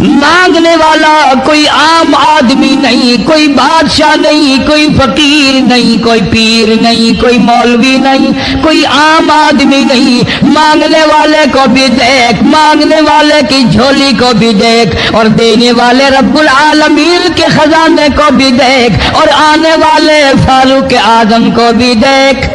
مانگنے والا کوئی عام آدمی نہیں، کوئی بادشاہ نہیں، کوئی فقیر نہیں، کوئی پیر نہیں، کوئی مولوی نہیں، کوئی عام آدمی نہیں۔ مانگنے والے کو بھی دیکھ، مانگنے والے کی جھولی کو بھی دیکھ، اور دینے والے رب العالمین کے خزانے کو بھی دیکھ، اور آنے والے فاروق اعظم کو بھی دیکھ۔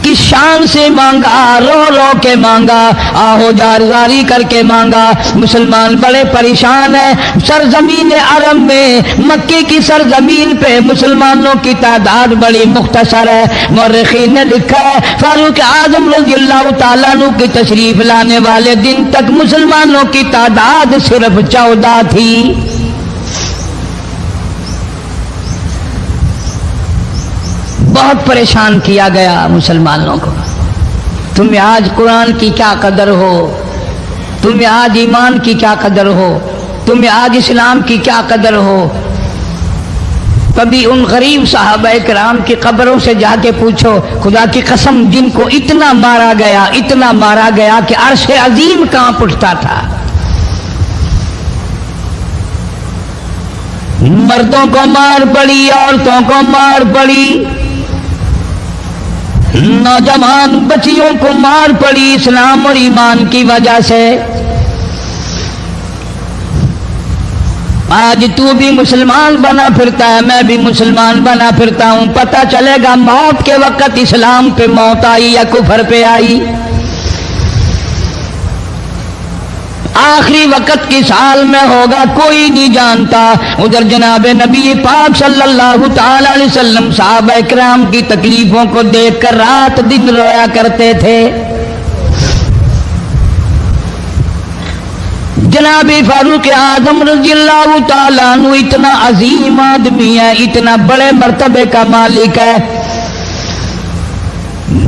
کس شان سے مانگا، رو رو کے مانگا، آہو جارزاری کر کے مانگا۔ مسلمان بڑے پریشان ہیں۔ سرزمین عرب میں، مکے کی سرزمین پہ مسلمانوں کی تعداد بڑی مختصر ہے۔ مورخین نے لکھا ہے فاروق اعظم رضی اللہ تعالیٰ عنہ کی تشریف لانے والے دن تک مسلمانوں کی تعداد صرف 14 تھی۔ بہت پریشان کیا گیا مسلمانوں کو۔ تمہیں آج قرآن کی کیا قدر ہو، تمہیں آج ایمان کی کیا قدر ہو، تمہیں آج اسلام کی کیا قدر ہو۔ کبھی ان غریب صحابہ کرام کی قبروں سے جا کے پوچھو، خدا کی قسم جن کو اتنا مارا گیا، اتنا مارا گیا کہ عرش عظیم کانپ اٹھتا تھا۔ مردوں کو مار پڑی، عورتوں کو مار پڑی، نوجوان بچیوں کو مار پڑی اسلام اور ایمان کی وجہ سے۔ آج تو بھی مسلمان بنا پھرتا ہے، میں بھی مسلمان بنا پھرتا ہوں، پتہ چلے گا موت کے وقت اسلام پہ موت آئی یا کفر پہ آئی۔ آخری وقت کس حال میں ہوگا کوئی نہیں جانتا۔ ادھر جناب نبی پاک صلی اللہ تعالی علیہ وسلم صحابہ کرام کی تکلیفوں کو دیکھ کر رات دن رویا کرتے تھے۔ جناب فاروق اعظم رضی اللہ تعالیٰ عنہ اتنا عظیم آدمی ہے، اتنا بڑے مرتبے کا مالک ہے۔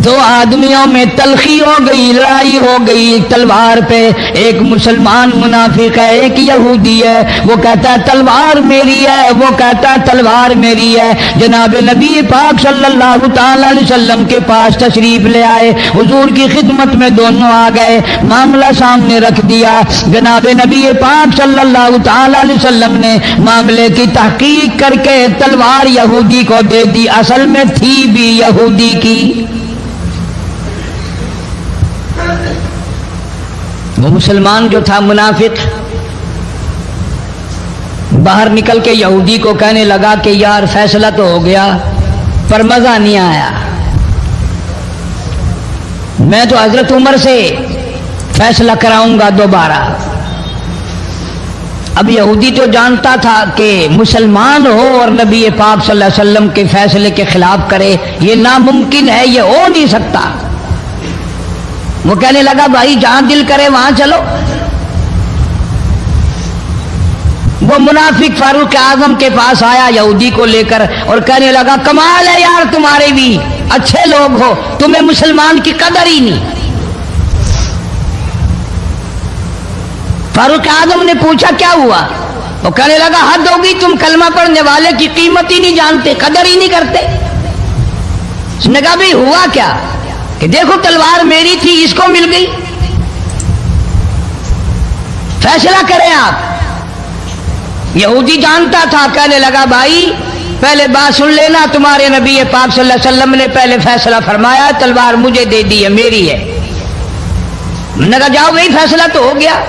دو آدمیوں میں تلخی ہو گئی، لڑائی ہو گئی تلوار پہ۔ ایک مسلمان منافق ہے، ایک یہودی ہے۔ وہ کہتا ہے تلوار میری ہے، وہ کہتا ہے تلوار میری ہے۔ جناب نبی پاک صلی اللہ تعالی علیہ وسلم کے پاس تشریف لے آئے، حضور کی خدمت میں دونوں آ گئے، معاملہ سامنے رکھ دیا۔ جناب نبی پاک صلی اللہ تعالی علیہ وسلم نے معاملے کی تحقیق کر کے تلوار یہودی کو دے دی، اصل میں تھی بھی یہودی کی۔ وہ مسلمان جو تھا منافق باہر نکل کے یہودی کو کہنے لگا کہ یار فیصلہ تو ہو گیا پر مزہ نہیں آیا، میں تو حضرت عمر سے فیصلہ کراؤں گا دوبارہ۔ اب یہودی تو جانتا تھا کہ مسلمان ہو اور نبی پاک صلی اللہ علیہ وسلم کے فیصلے کے خلاف کرے، یہ ناممکن ہے، یہ ہو نہیں سکتا۔ وہ کہنے لگا بھائی جہاں دل کرے وہاں چلو۔ وہ منافق فاروق اعظم کے پاس آیا یہودی کو لے کر اور کہنے لگا کمال ہے یار تمہارے بھی، اچھے لوگ ہو، تمہیں مسلمان کی قدر ہی نہیں۔ فاروق اعظم نے پوچھا کیا ہوا؟ وہ کہنے لگا حد ہوگی، تم کلمہ پڑھنے والے کی قیمت ہی نہیں جانتے، قدر ہی نہیں کرتے۔ اس نے کہا بھائی ہوا کیا؟ کہ دیکھو تلوار میری تھی، اس کو مل گئی، فیصلہ کریں آپ۔ یہودی جانتا تھا، کہنے لگا بھائی پہلے بات سن لینا، تمہارے نبی پاک صلی اللہ علیہ وسلم نے پہلے فیصلہ فرمایا، تلوار مجھے دے دی ہے، میری ہے۔ میں نے کہا جاؤ بھائی فیصلہ تو ہو گیا۔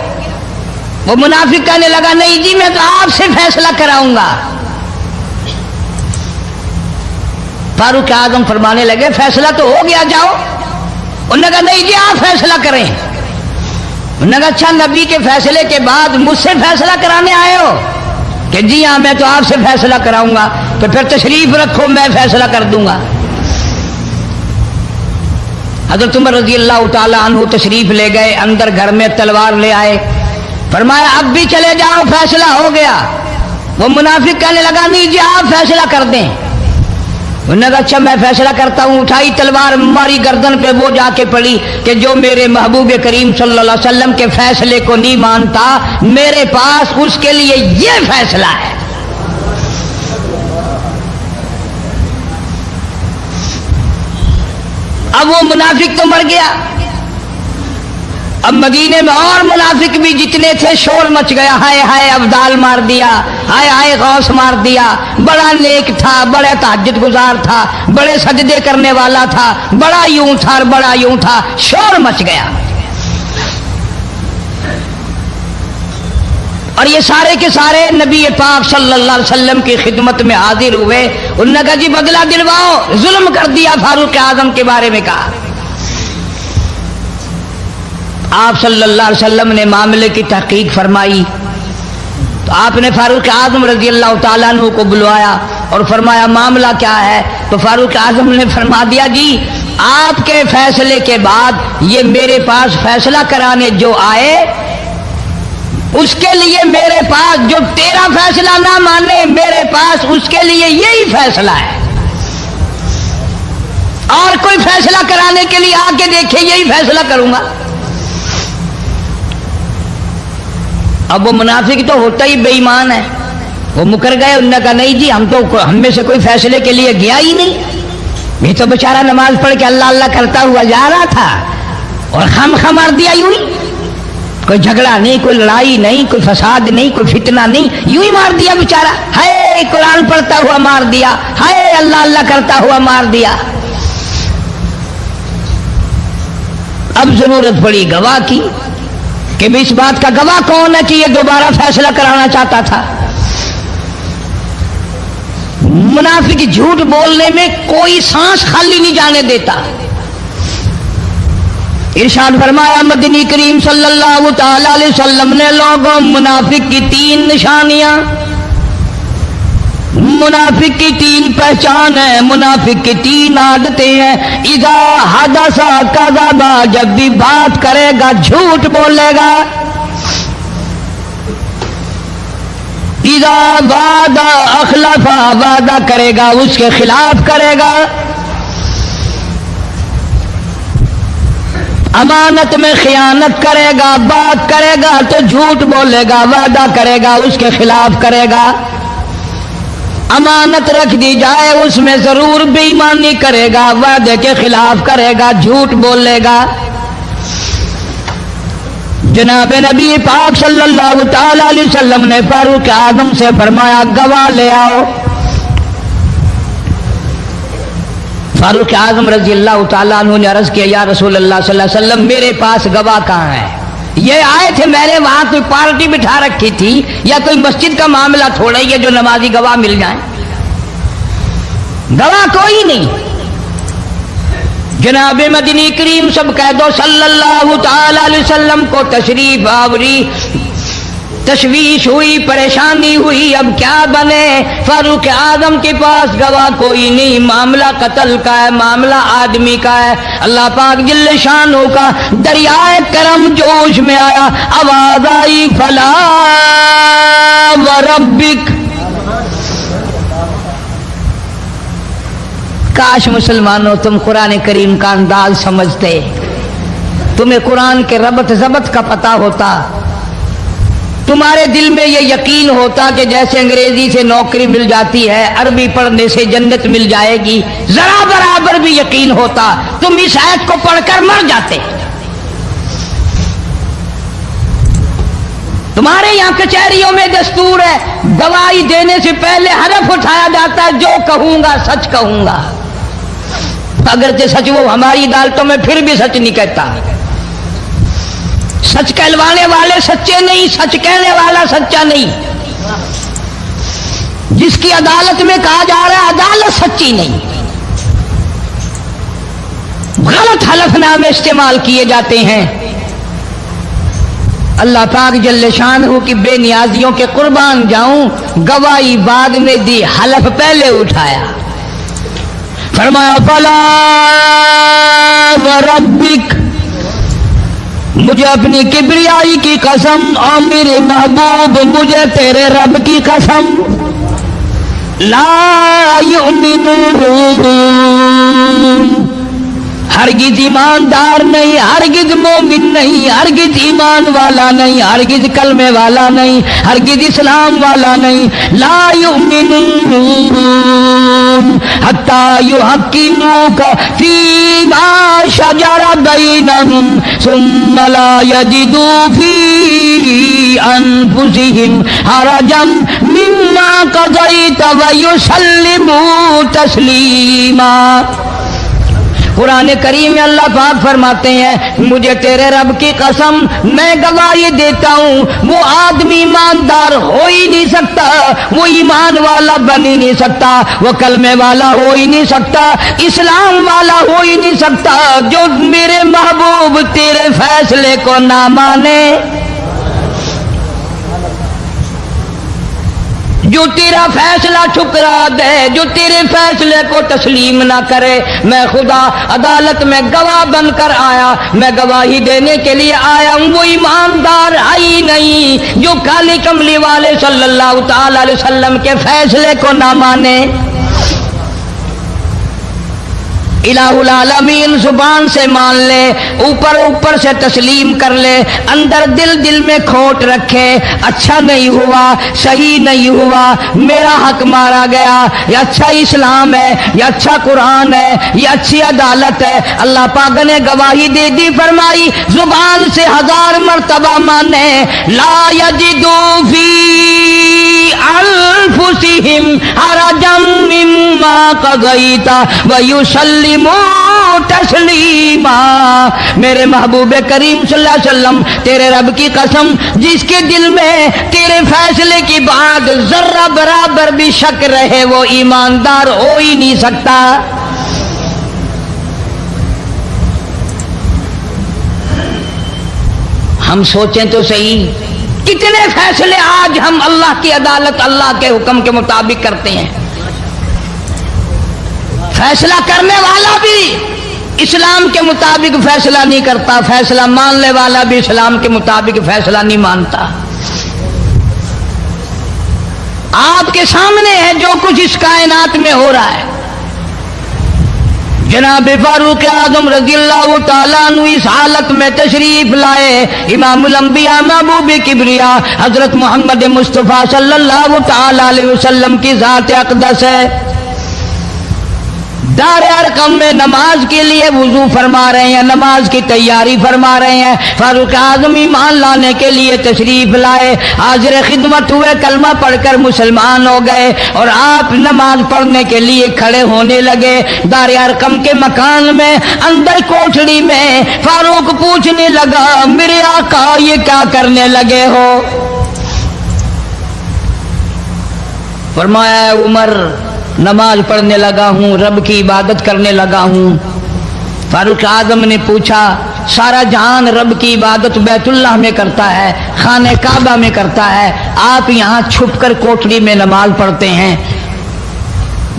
وہ منافق کہنے لگا نہیں جی میں تو آپ سے فیصلہ کراؤں گا۔ فاروق اعظم فرمانے لگے فیصلہ تو ہو گیا جاؤ۔ انہوں نے کہا نہیں جی آپ فیصلہ کریں۔ انہوں نے کہا اچھا نبی کے فیصلے کے بعد مجھ سے فیصلہ کرانے آئے ہو؟ کہ جی ہاں میں تو آپ سے فیصلہ کراؤں گا۔ تو پھر تشریف رکھو میں فیصلہ کر دوں گا۔ حضرت عمر رضی اللہ تعالی عنہ تشریف لے گئے، اندر گھر میں تلوار لے آئے، فرمایا اب بھی چلے جاؤ فیصلہ ہو گیا۔ وہ منافق کہنے لگا نہیں جی آپ فیصلہ کر دیں۔ انہوں نے کہا اچھا میں فیصلہ کرتا ہوں۔ اٹھائی تلوار، ماری گردن پہ، وہ جا کے پڑی کہ جو میرے محبوب کریم صلی اللہ علیہ وسلم کے فیصلے کو نہیں مانتا، میرے پاس اس کے لیے یہ فیصلہ ہے۔ اب وہ منافق تو مر گیا، اب مدینے میں اور منافق بھی جتنے تھے شور مچ گیا، ہائے ہائے ابدال مار دیا، ہائے ہائے غوث مار دیا، بڑا نیک تھا، بڑا تہجد گزار تھا، بڑے سجدے کرنے والا تھا، بڑا یوں تھا اور بڑا یوں تھا، شور مچ گیا۔ اور یہ سارے کے سارے نبی پاک صلی اللہ علیہ وسلم کی خدمت میں حاضر ہوئے، انہوں نے کہا جی بدلہ دلواؤ، ظلم کر دیا فاروق اعظم کے بارے میں کہا۔ آپ صلی اللہ علیہ وسلم نے معاملے کی تحقیق فرمائی تو آپ نے فاروق اعظم رضی اللہ تعالیٰ عنہ کو بلوایا اور فرمایا معاملہ کیا ہے؟ تو فاروق اعظم نے فرما دیا جی آپ کے فیصلے کے بعد یہ میرے پاس فیصلہ کرانے جو آئے اس کے لیے میرے پاس، جو تیرا فیصلہ نہ مانے میرے پاس اس کے لیے یہی فیصلہ ہے، اور کوئی فیصلہ کرانے کے لیے آ کے دیکھے یہی فیصلہ کروں گا۔ اب وہ منافق تو ہوتا ہی بے ایمان ہے، وہ مکر گئے، انہوں نے کہا نہیں جی ہم میں سے کوئی فیصلے کے لیے گیا ہی نہیں، یہ تو بیچارہ نماز پڑھ کے اللہ اللہ کرتا ہوا جا رہا تھا اور خم مار دیا یوں ہی، کوئی جھگڑا نہیں، کوئی لڑائی نہیں، کوئی فساد نہیں، کوئی فتنہ نہیں، یوں ہی مار دیا بیچارہ، ہائے قرآن پڑھتا ہوا مار دیا، ہائے اللہ اللہ کرتا ہوا مار دیا۔ اب ضرورت پڑی گواہ کی کہ بھی اس بات کا گواہ کون ہے کہ یہ دوبارہ فیصلہ کرانا چاہتا تھا۔ منافق جھوٹ بولنے میں کوئی سانس خالی نہیں جانے دیتا۔ ارشاد فرمایا مدنی کریم صلی اللہ تعالی علیہ وسلم نے لوگوں منافق کی 3 نشانیاں، منافق کی 3 پہچان ہے، منافق کی 3 عادتیں ہیں۔ اذا حدث کذب، جب بھی بات کرے گا جھوٹ بولے گا۔ اذا وعد اخلف، وعدہ کرے گا اس کے خلاف کرے گا۔ امانت میں خیانت کرے گا، بات کرے گا تو جھوٹ بولے گا، وعدہ کرے گا اس کے خلاف کرے گا۔ امانت رکھ دی جائے اس میں ضرور بے ایمانی کرے گا، وعدے کے خلاف کرے گا، جھوٹ بولے گا۔ جناب نبی پاک صلی اللہ تعالی علیہ وسلم نے فاروق اعظم سے فرمایا گواہ لے آؤ۔ فاروق اعظم رضی اللہ تعالیٰ عنہ نے عرض کیا یا رسول اللہ صلی اللہ علیہ وسلم میرے پاس گواہ کہاں ہے؟ یہ آئے تھے، میں نے وہاں کوئی پارٹی بٹھا رکھی تھی یا کوئی مسجد کا معاملہ تھوڑا ہی ہے جو نمازی گواہ مل جائیں، گواہ کوئی نہیں۔ جناب مدنی کریم سب کہہ دو صلی اللہ تعالی علیہ وسلم کو تشریف آوری، تشویش ہوئی، پریشانی ہوئی، اب کیا بنے؟ فاروق اعظم کے پاس گواہ کوئی نہیں، معاملہ قتل کا ہے، معاملہ آدمی کا ہے۔ اللہ پاک جل شانہ کا دریائے کرم جوش میں آیا، آواز آئی فلا وربک۔ کاش مسلمانوں تم قرآن کریم کا انداز سمجھتے، تمہیں قرآن کے ربط ضبط کا پتہ ہوتا، تمہارے دل میں یہ یقین ہوتا کہ جیسے انگریزی سے نوکری مل جاتی ہے، عربی پڑھنے سے جنت مل جائے گی، ذرا برابر بھی یقین ہوتا تم اس آیت کو پڑھ کر مر جاتے۔ تمہارے یہاں کچہریوں میں دستور ہے گواہی دینے سے پہلے حرف اٹھایا جاتا ہے جو کہوں گا سچ کہوں گا، اگرچہ سچ وہ ہماری عدالتوں میں پھر بھی سچ نہیں کہتا۔ سچ کہلوانے والے سچے نہیں، سچ کہنے والا سچا نہیں۔ جس کی عدالت میں کہا جا رہا ہے عدالت سچی نہیں، غلط حلف نامے استعمال کیے جاتے ہیں۔ اللہ پاک جل شانہ کی بے نیازیوں کے قربان جاؤں، گواہی بعد میں دی، حلف پہلے اٹھایا۔ فرمایا فلا وربک، مجھے اپنی کبریائی کی قسم اور میرے محبوب مجھے تیرے رب کی قسم، لا یؤمنون، ہرگز ایماندار نہیں، ہرگز مومن نہیں، ہرگز ایمان والا نہیں، ہرگز کلمے والا نہیں، ہرگز اسلام والا نہیں۔ لا یؤمنون بينهم حتى يحكموك فيما شجر بينهم ثم لا يجدوا في أنفسهم حرجا مما قضيت ويسلموا تسليما. قرآن کریم میں اللہ پاک فرماتے ہیں مجھے تیرے رب کی قسم میں گواہی دیتا ہوں وہ آدمی ایماندار ہو ہی نہیں سکتا، وہ ایمان والا بن ہی نہیں سکتا، وہ کلمے والا ہو ہی نہیں سکتا، اسلام والا ہو ہی نہیں سکتا جو میرے محبوب تیرے فیصلے کو نہ مانے، جو تیرا فیصلہ ٹھکرا دے، جو تیرے فیصلے کو تسلیم نہ کرے. میں خدا عدالت میں گواہ بن کر آیا، میں گواہی دینے کے لیے آیا ہوں، وہ ایماندار ہے ہی نہیں جو کالی کملی والے صلی اللہ تعالی علیہ وسلم کے فیصلے کو نہ مانے. الہ العالمین زبان سے مان لے، اوپر اوپر سے تسلیم کر لے، اندر دل میں کھوٹ رکھے، اچھا نہیں ہوا، صحیح نہیں ہوا، میرا حق مارا گیا، یہ اچھا اسلام ہے، یہ اچھا قرآن ہے، یہ اچھی عدالت ہے. اللہ پاک نے گواہی دے دی، فرمائی زبان سے 1000 مرتبہ مانے، لا یجدو فی انفسہم حرجا مما قضیت ویسلموا تسلیما. میرے محبوب کریم صلی اللہ علیہ وسلم تیرے رب کی قسم جس کے دل میں تیرے فیصلے کی بات ذرہ برابر بھی شک رہے وہ ایماندار ہو ہی نہیں سکتا. ہم سوچیں تو صحیح کتنے فیصلے آج ہم اللہ کی عدالت اللہ کے حکم کے مطابق کرتے ہیں. فیصلہ کرنے والا بھی اسلام کے مطابق فیصلہ نہیں کرتا، فیصلہ ماننے والا بھی اسلام کے مطابق فیصلہ نہیں مانتا. آپ کے سامنے ہے جو کچھ اس کائنات میں ہو رہا ہے. جناب فاروق اعظم رضی اللہ تعالیٰ عنہ اس حالت میں تشریف لائے. امام الانبیاء محبوب کبریا حضرت محمد مصطفیٰ صلی اللہ تعالیٰ علیہ وسلم کی ذات اقدس ہے. دار ارقم میں نماز کے لیے وضو فرما رہے ہیں، نماز کی تیاری فرما رہے ہیں. فاروق اعظم ایمان لانے کے لیے تشریف لائے، حاضر خدمت ہوئے، کلمہ پڑھ کر مسلمان ہو گئے اور آپ نماز پڑھنے کے لیے کھڑے ہونے لگے. دار ارقم کے مکان میں اندر کوٹھڑی میں فاروق پوچھنے لگا میرے آقا یہ کیا کرنے لگے ہو؟ فرمایا عمر نماز پڑھنے لگا ہوں، رب کی عبادت کرنے لگا ہوں. فاروق اعظم نے پوچھا سارا جہان رب کی عبادت بیت اللہ میں کرتا ہے، خانہ کعبہ میں کرتا ہے، آپ یہاں چھپ کر کوٹھڑی میں نماز پڑھتے ہیں.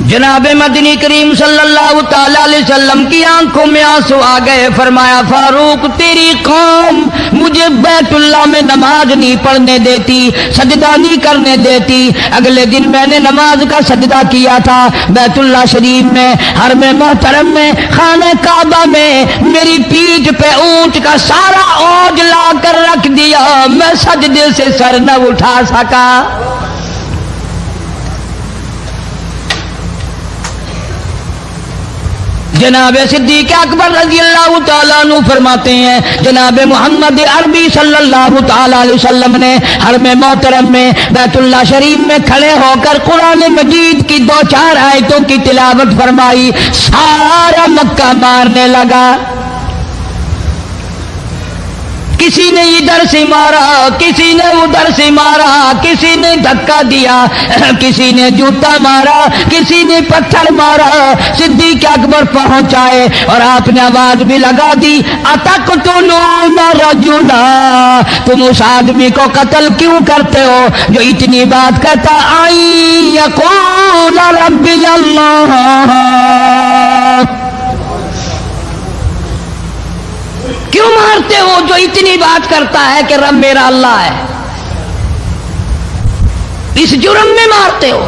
جناب مدنی کریم صلی اللہ تعالی علیہ وسلم کی آنکھوں میں آنسو آ گئے. فرمایا فاروق تیری قوم مجھے بیت اللہ میں نماز نہیں پڑھنے دیتی، سجدہ نہیں کرنے دیتی. اگلے دن میں نے نماز کا سجدہ کیا تھا بیت اللہ شریف میں، حرم محترم میں، خانہ کعبہ میں. میری پیٹھ پہ اونٹ کا سارا اوج لا کر رکھ دیا، میں سجدے سے سر نہ اٹھا سکا. جناب صدیق اکبر رضی اللہ تعالیٰ عنہ فرماتے ہیں جناب محمد عربی صلی اللہ تعالیٰ علیہ وسلم نے حرم محترم میں بیت اللہ شریف میں کھڑے ہو کر قرآن مجید کی 2-4 آیتوں کی تلاوت فرمائی. سارا مکہ مارنے لگا. کسی نے ادھر سے مارا، کسی نے ادھر سے مارا، کسی نے دھکا دیا، کسی نے جوتا مارا، کسی نے پتھر مارا. صدیق اکبر پہنچ آئے اور آپ نے آواز بھی لگا دی اتقتلون رجلا، تم اس آدمی کو قتل کیوں کرتے ہو جو اتنی بات کرتا آئی یقول ربی اللہ. کیوں مارتے ہو جو اتنی بات کرتا ہے کہ رب میرا اللہ ہے؟ اس جرم میں مارتے ہو.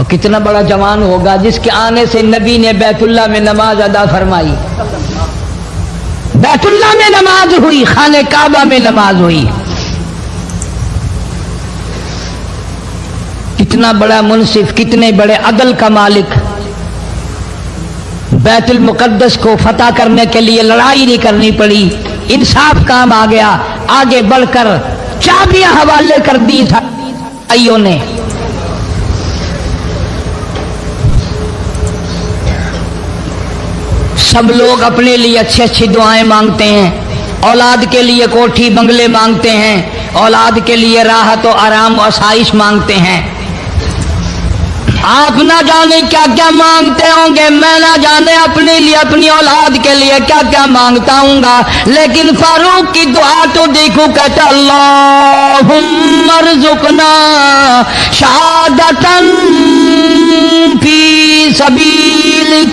وہ کتنا بڑا جوان ہوگا جس کے آنے سے نبی نے بیت اللہ میں نماز ادا فرمائی، بیت اللہ میں نماز ہوئی، خانہ کعبہ میں نماز ہوئی. کتنا بڑا منصف، کتنے بڑے عدل کا مالک. بیت المقدس کو فتح کرنے کے لیے لڑائی نہیں کرنی پڑی، انصاف کام آ گیا. آگے بڑھ کر چابیاں حوالے کر دی بھائیوں نے. سب لوگ اپنے لیے اچھی اچھی دعائیں مانگتے ہیں، اولاد کے لیے کوٹھی بنگلے مانگتے ہیں، اولاد کے لیے راحت و آرام و آسائش مانگتے ہیں. آپ نہ جانے کیا کیا مانگتے ہوں گے، میں نہ جانے اپنے لیے اپنی اولاد کے لیے کیا کیا مانگتا ہوں گا. لیکن فاروق کی دعا تو دیکھو، کہتا اللہم ارزقنا شہادتاً فی سبیلک.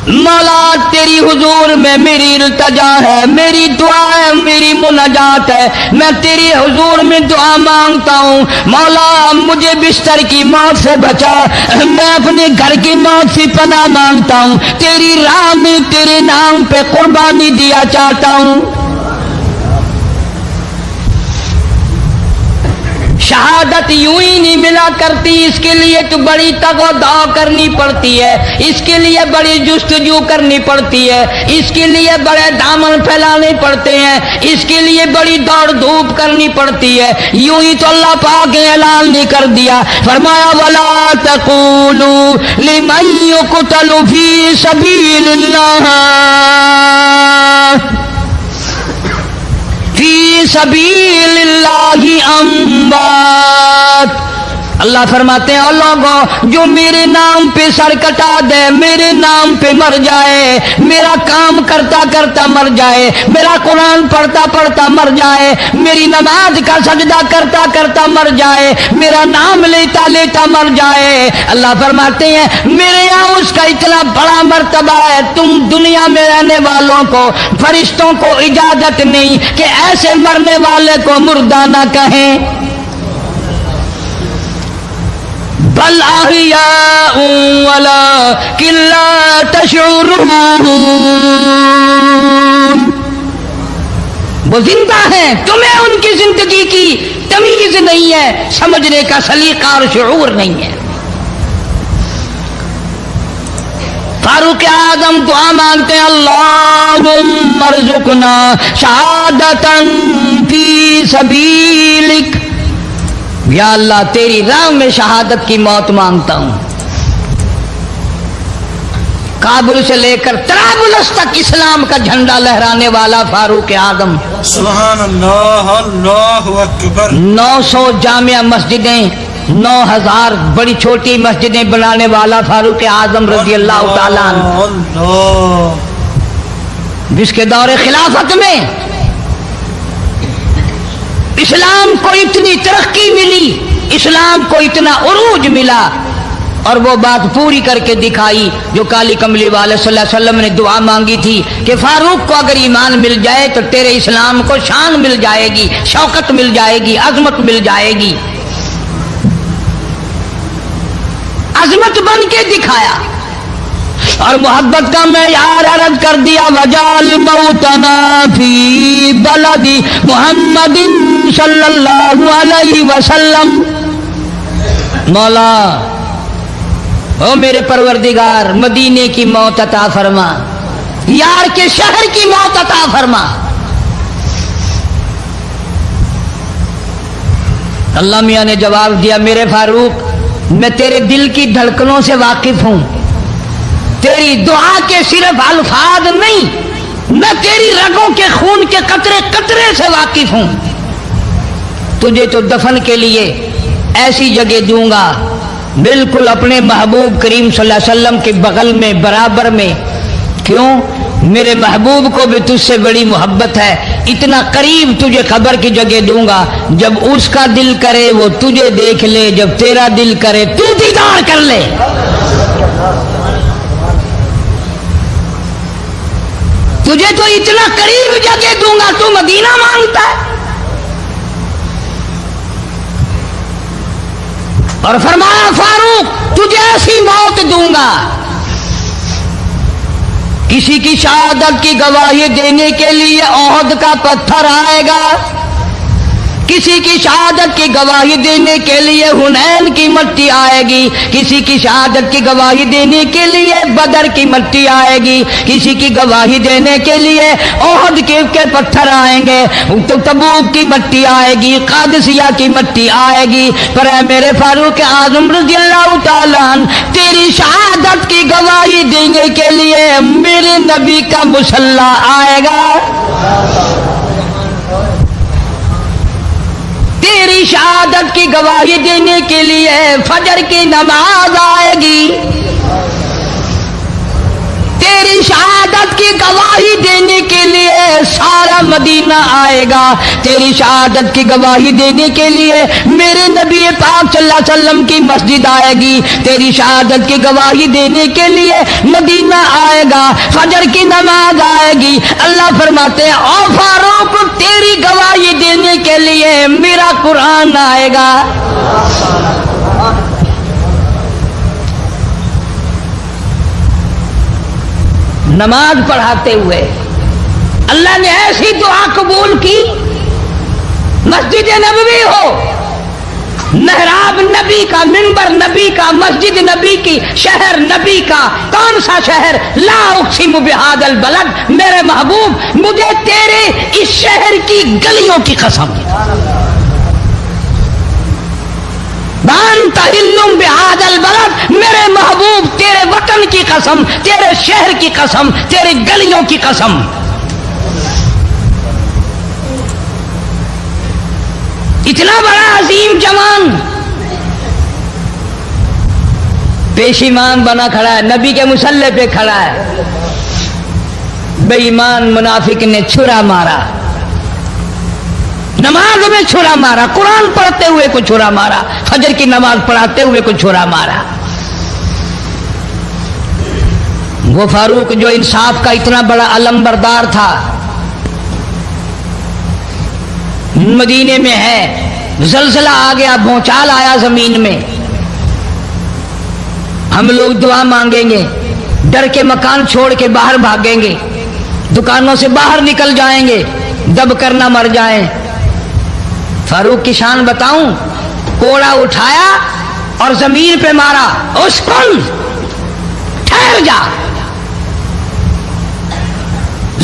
مولا تیری حضور میں میری التجا ہے، میری دعا ہے، میری مناجات ہے. میں تیری حضور میں دعا مانگتا ہوں، مولا مجھے بستر کی موت سے بچا، میں اپنے گھر کی موت سے پناہ مانگتا ہوں، تیری راہ میں تیرے نام پہ قربانی دیا چاہتا ہوں. شہادت یوں ہی نہیں ملا کرتی، اس کے لیے تو بڑی تگ و دو کرنی پڑتی ہے، اس کے لیے بڑی جستجو کرنی پڑتی ہے، اس کے لیے بڑے دامن پھیلانے پڑتے ہیں، اس کے لیے بڑی دوڑ دھوپ کرنی پڑتی ہے. یوں ہی تو اللہ پاک نے اعلان نہیں کر دیا، فرمایا وَلَا تَقُولُوا لِمَن يُقْتَلُ فِي سَبِيلِ اللَّهِ فی سبیل اللہ اموات. اللہ فرماتے ہیں، اور لوگوں جو میرے نام پہ سر کٹا دے، میرے نام پہ مر جائے، میرا کام کرتا کرتا مر جائے، میرا قرآن پڑھتا پڑھتا مر جائے، میری نماز کا سجدہ کرتا کرتا مر جائے، میرا نام لیتا لیتا مر جائے، اللہ فرماتے ہیں میرے یہاں اس کا اتنا بڑا مرتبہ ہے، تم دنیا میں رہنے والوں کو، فرشتوں کو اجازت نہیں کہ ایسے مرنے والے کو مردہ نہ کہیں. بل احیاء ولکن لا تشعرون. وہ زندہ ہیں، تمہیں ان کی زندگی کی تمیز نہیں ہے، سمجھنے کا سلیقہ اور شعور نہیں ہے. فاروق اعظم دعا مانگتے ہیں، اللہم ارزقنا شہادتاً فی سبیلک. یا اللہ تیری راہ میں شہادت کی موت مانگتا ہوں. کابل سے لے کر طرابلس تک اسلام کا جھنڈا لہرانے والا فاروق اعظم. سبحان اللہ، اللہ اکبر. 900 جامع مسجدیں، 9000 بڑی چھوٹی مسجدیں بنانے والا فاروق اعظم رضی اللہ تعالیٰ عنہ، اللہ. جس کے دور خلافت میں اسلام کو اتنی ترقی ملی، اسلام کو اتنا عروج ملا، اور وہ بات پوری کر کے دکھائی جو کالی کملی والے صلی اللہ علیہ وسلم نے دعا مانگی تھی کہ فاروق کو اگر ایمان مل جائے تو تیرے اسلام کو شان مل جائے گی، شوکت مل جائے گی، عظمت مل جائے گی. عظمت بن کے دکھایا اور محبت کا معیار عرض کر دیا. وجعل موتنا فی بلد محمد صلی اللہ علیہ وسلم. مولا او میرے پروردگار، مدینے کی موت عطا فرما، یار کے شہر کی موت عطا فرما. اللہ میاں نے جواب دیا، میرے فاروق میں تیرے دل کی دھڑکنوں سے واقف ہوں، تیری دعا کے صرف الفاظ نہیں، میں تیری رگوں کے خون کے قطرے قطرے سے واقف ہوں. تجھے تو دفن کے لیے ایسی جگہ دوں گا بالکل اپنے محبوب کریم صلی اللہ علیہ وسلم کے بغل میں، برابر میں. کیوں؟ میرے محبوب کو بھی تجھ سے بڑی محبت ہے، اتنا قریب تجھے قبر کی جگہ دوں گا. جب اس کا دل کرے وہ تجھے دیکھ لے، جب تیرا دل کرے تو دیدار کر لے. تجھے تو اتنا قریب جگہ دوں گا، تو مدینہ مانگتا ہے. اور فرمایا فاروق تجھے ایسی موت دوں گا کسی کی شہادت کی گواہی دینے کے لیے احد کا پتھر آئے گا، کسی کی شہادت کی گواہی دینے کے لیے حنین کی مٹی آئے گی، کسی کی شہادت کی گواہی دینے کے لیے بدر کی مٹی آئے گی، کسی کی گواہی دینے کے لیے احد کے پتھر آئیں گے، تبوک کی مٹی آئے گی، قادسیہ کی مٹی آئے گی، پر اے میرے فاروق اعظم رضی اللہ تعالیٰ عنہ تیری شہادت کی گواہی دینے کے لیے میرے نبی کا مصلی آئے گا، تیری شہادت کی گواہی دینے کے لیے فجر کی نماز آئے گی، تیری شہادت کی گواہی دینے کے لیے سارا مدینہ آئے گا، تیری شہادت کی گواہی دینے کے لیے میرے نبی پاک صلی اللہ علیہ وسلم کی مسجد آئے گی، تیری شہادت کی گواہی دینے کے لیے مدینہ آئے گا، فجر کی نماز آئے گی۔ اللہ فرماتے ہیں او فاروق تیری گواہی دینے کے لیے میرا قرآن آئے گا۔ نماز پڑھاتے ہوئے اللہ نے ایسی دعا قبول کی، مسجد نبوی ہو، محراب نبی کا، منبر نبی کا، مسجد نبی کی، شہر نبی کا، کون سا شہر؟ لا اقسم بہذا البلد، میرے محبوب مجھے تیرے اس شہر کی گلیوں کی قسم، بانت ہلم بہذا البلد، میرے محبوب تیرے وطن کی قسم، تیرے شہر کی قسم، تیرے گلیوں کی قسم۔ اتنا بڑا عظیم جوان پیش ایمان بنا کھڑا ہے، نبی کے مصلی پہ کھڑا ہے، بے ایمان منافق نے چھرا مارا، نماز میں چھرا مارا، قرآن پڑھتے ہوئے کو چھرا مارا، فجر کی نماز پڑھاتے ہوئے کو چھرا مارا۔ وہ فاروق جو انصاف کا اتنا بڑا علم بردار تھا، مدینے میں ہے، زلزلہ آ گیا، بھونچال آیا زمین میں، ہم لوگ دعا مانگیں گے، ڈر کے مکان چھوڑ کے باہر بھاگیں گے، دکانوں سے باہر نکل جائیں گے، دب کر نہ مر جائیں۔ فاروق کی شان بتاؤں، کوڑا اٹھایا اور زمین پہ مارا، اسکن ٹھہر جا،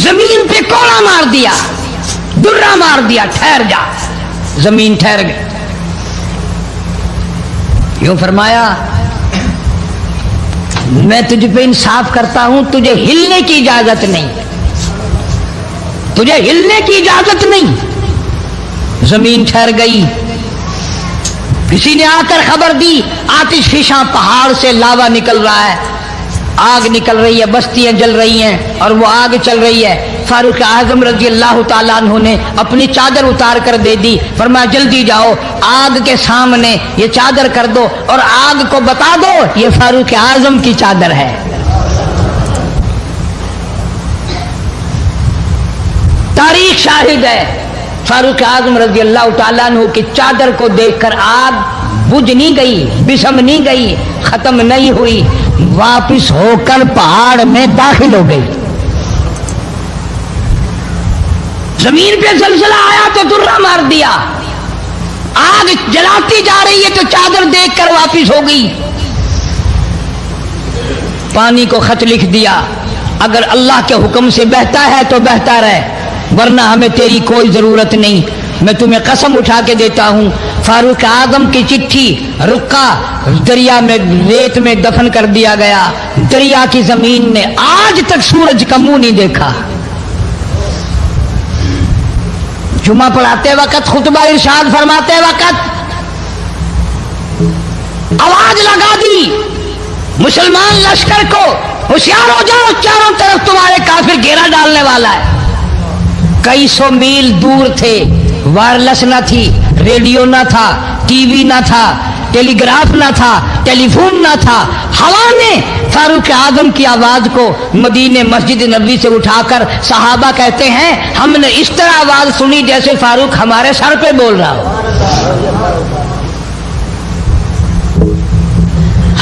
زمین پہ کوڑا مار دیا، درہ مار دیا، ٹھہر جا، زمین ٹھہر گئی۔ یوں فرمایا میں تجھ پہ انصاف کرتا ہوں، تجھے ہلنے کی اجازت نہیں، تجھے ہلنے کی اجازت نہیں۔ زمین ٹھہر گئی۔ کسی نے آ کر خبر دی آتش فشاں پہاڑ سے لاوا نکل رہا ہے، آگ نکل رہی ہے، بستیاں جل رہی ہیں اور وہ آگ چل رہی ہے۔ فاروق اعظم رضی اللہ تعالیٰ عنہ نے اپنی چادر اتار کر دے دی، فرمایا جلدی جاؤ آگ کے سامنے یہ چادر کر دو اور آگ کو بتا دو یہ فاروق اعظم کی چادر ہے۔ تاریخ شاہد ہے، فاروق اعظم رضی اللہ تعالیٰ عنہ کی چادر کو دیکھ کر آگ بجھ نہیں گئی، بسم نہیں گئی، ختم نہیں ہوئی، واپس ہو کر پہاڑ میں داخل ہو گئی۔ زمین پہ زلزلہ آیا تو درہ مار دیا، آگ جلاتی جا رہی ہے تو چادر دیکھ کر واپس ہو گئی۔ پانی کو خط لکھ دیا، اگر اللہ کے حکم سے بہتا ہے تو بہتا رہے، ورنہ ہمیں تیری کوئی ضرورت نہیں۔ میں تمہیں قسم اٹھا کے دیتا ہوں، فاروق اعظم کی چٹھی رکا دریا میں ریت میں دفن کر دیا گیا۔ دریا کی زمین نے آج تک سورج کا منہ نہیں دیکھا۔ جمعہ پڑھاتے وقت، خطبہ ارشاد فرماتے وقت آواز لگا دی مسلمان لشکر کو، ہوشیار ہو جاؤ، چاروں طرف تمہارے کافر گھیرا ڈالنے والا ہے۔ کئی سو میل دور تھے، وائرلیس نہ تھی، ریڈیو نہ تھا، ٹی وی نہ تھا، ٹیلی گراف نہ تھا، ٹیلی فون نہ تھا۔ ہوا نے فاروق اعظم کی آواز کو مدینے مسجد نبوی سے اٹھا کر، صحابہ کہتے ہیں ہم نے اس طرح آواز سنی جیسے فاروق ہمارے سر پہ بول رہا ہو۔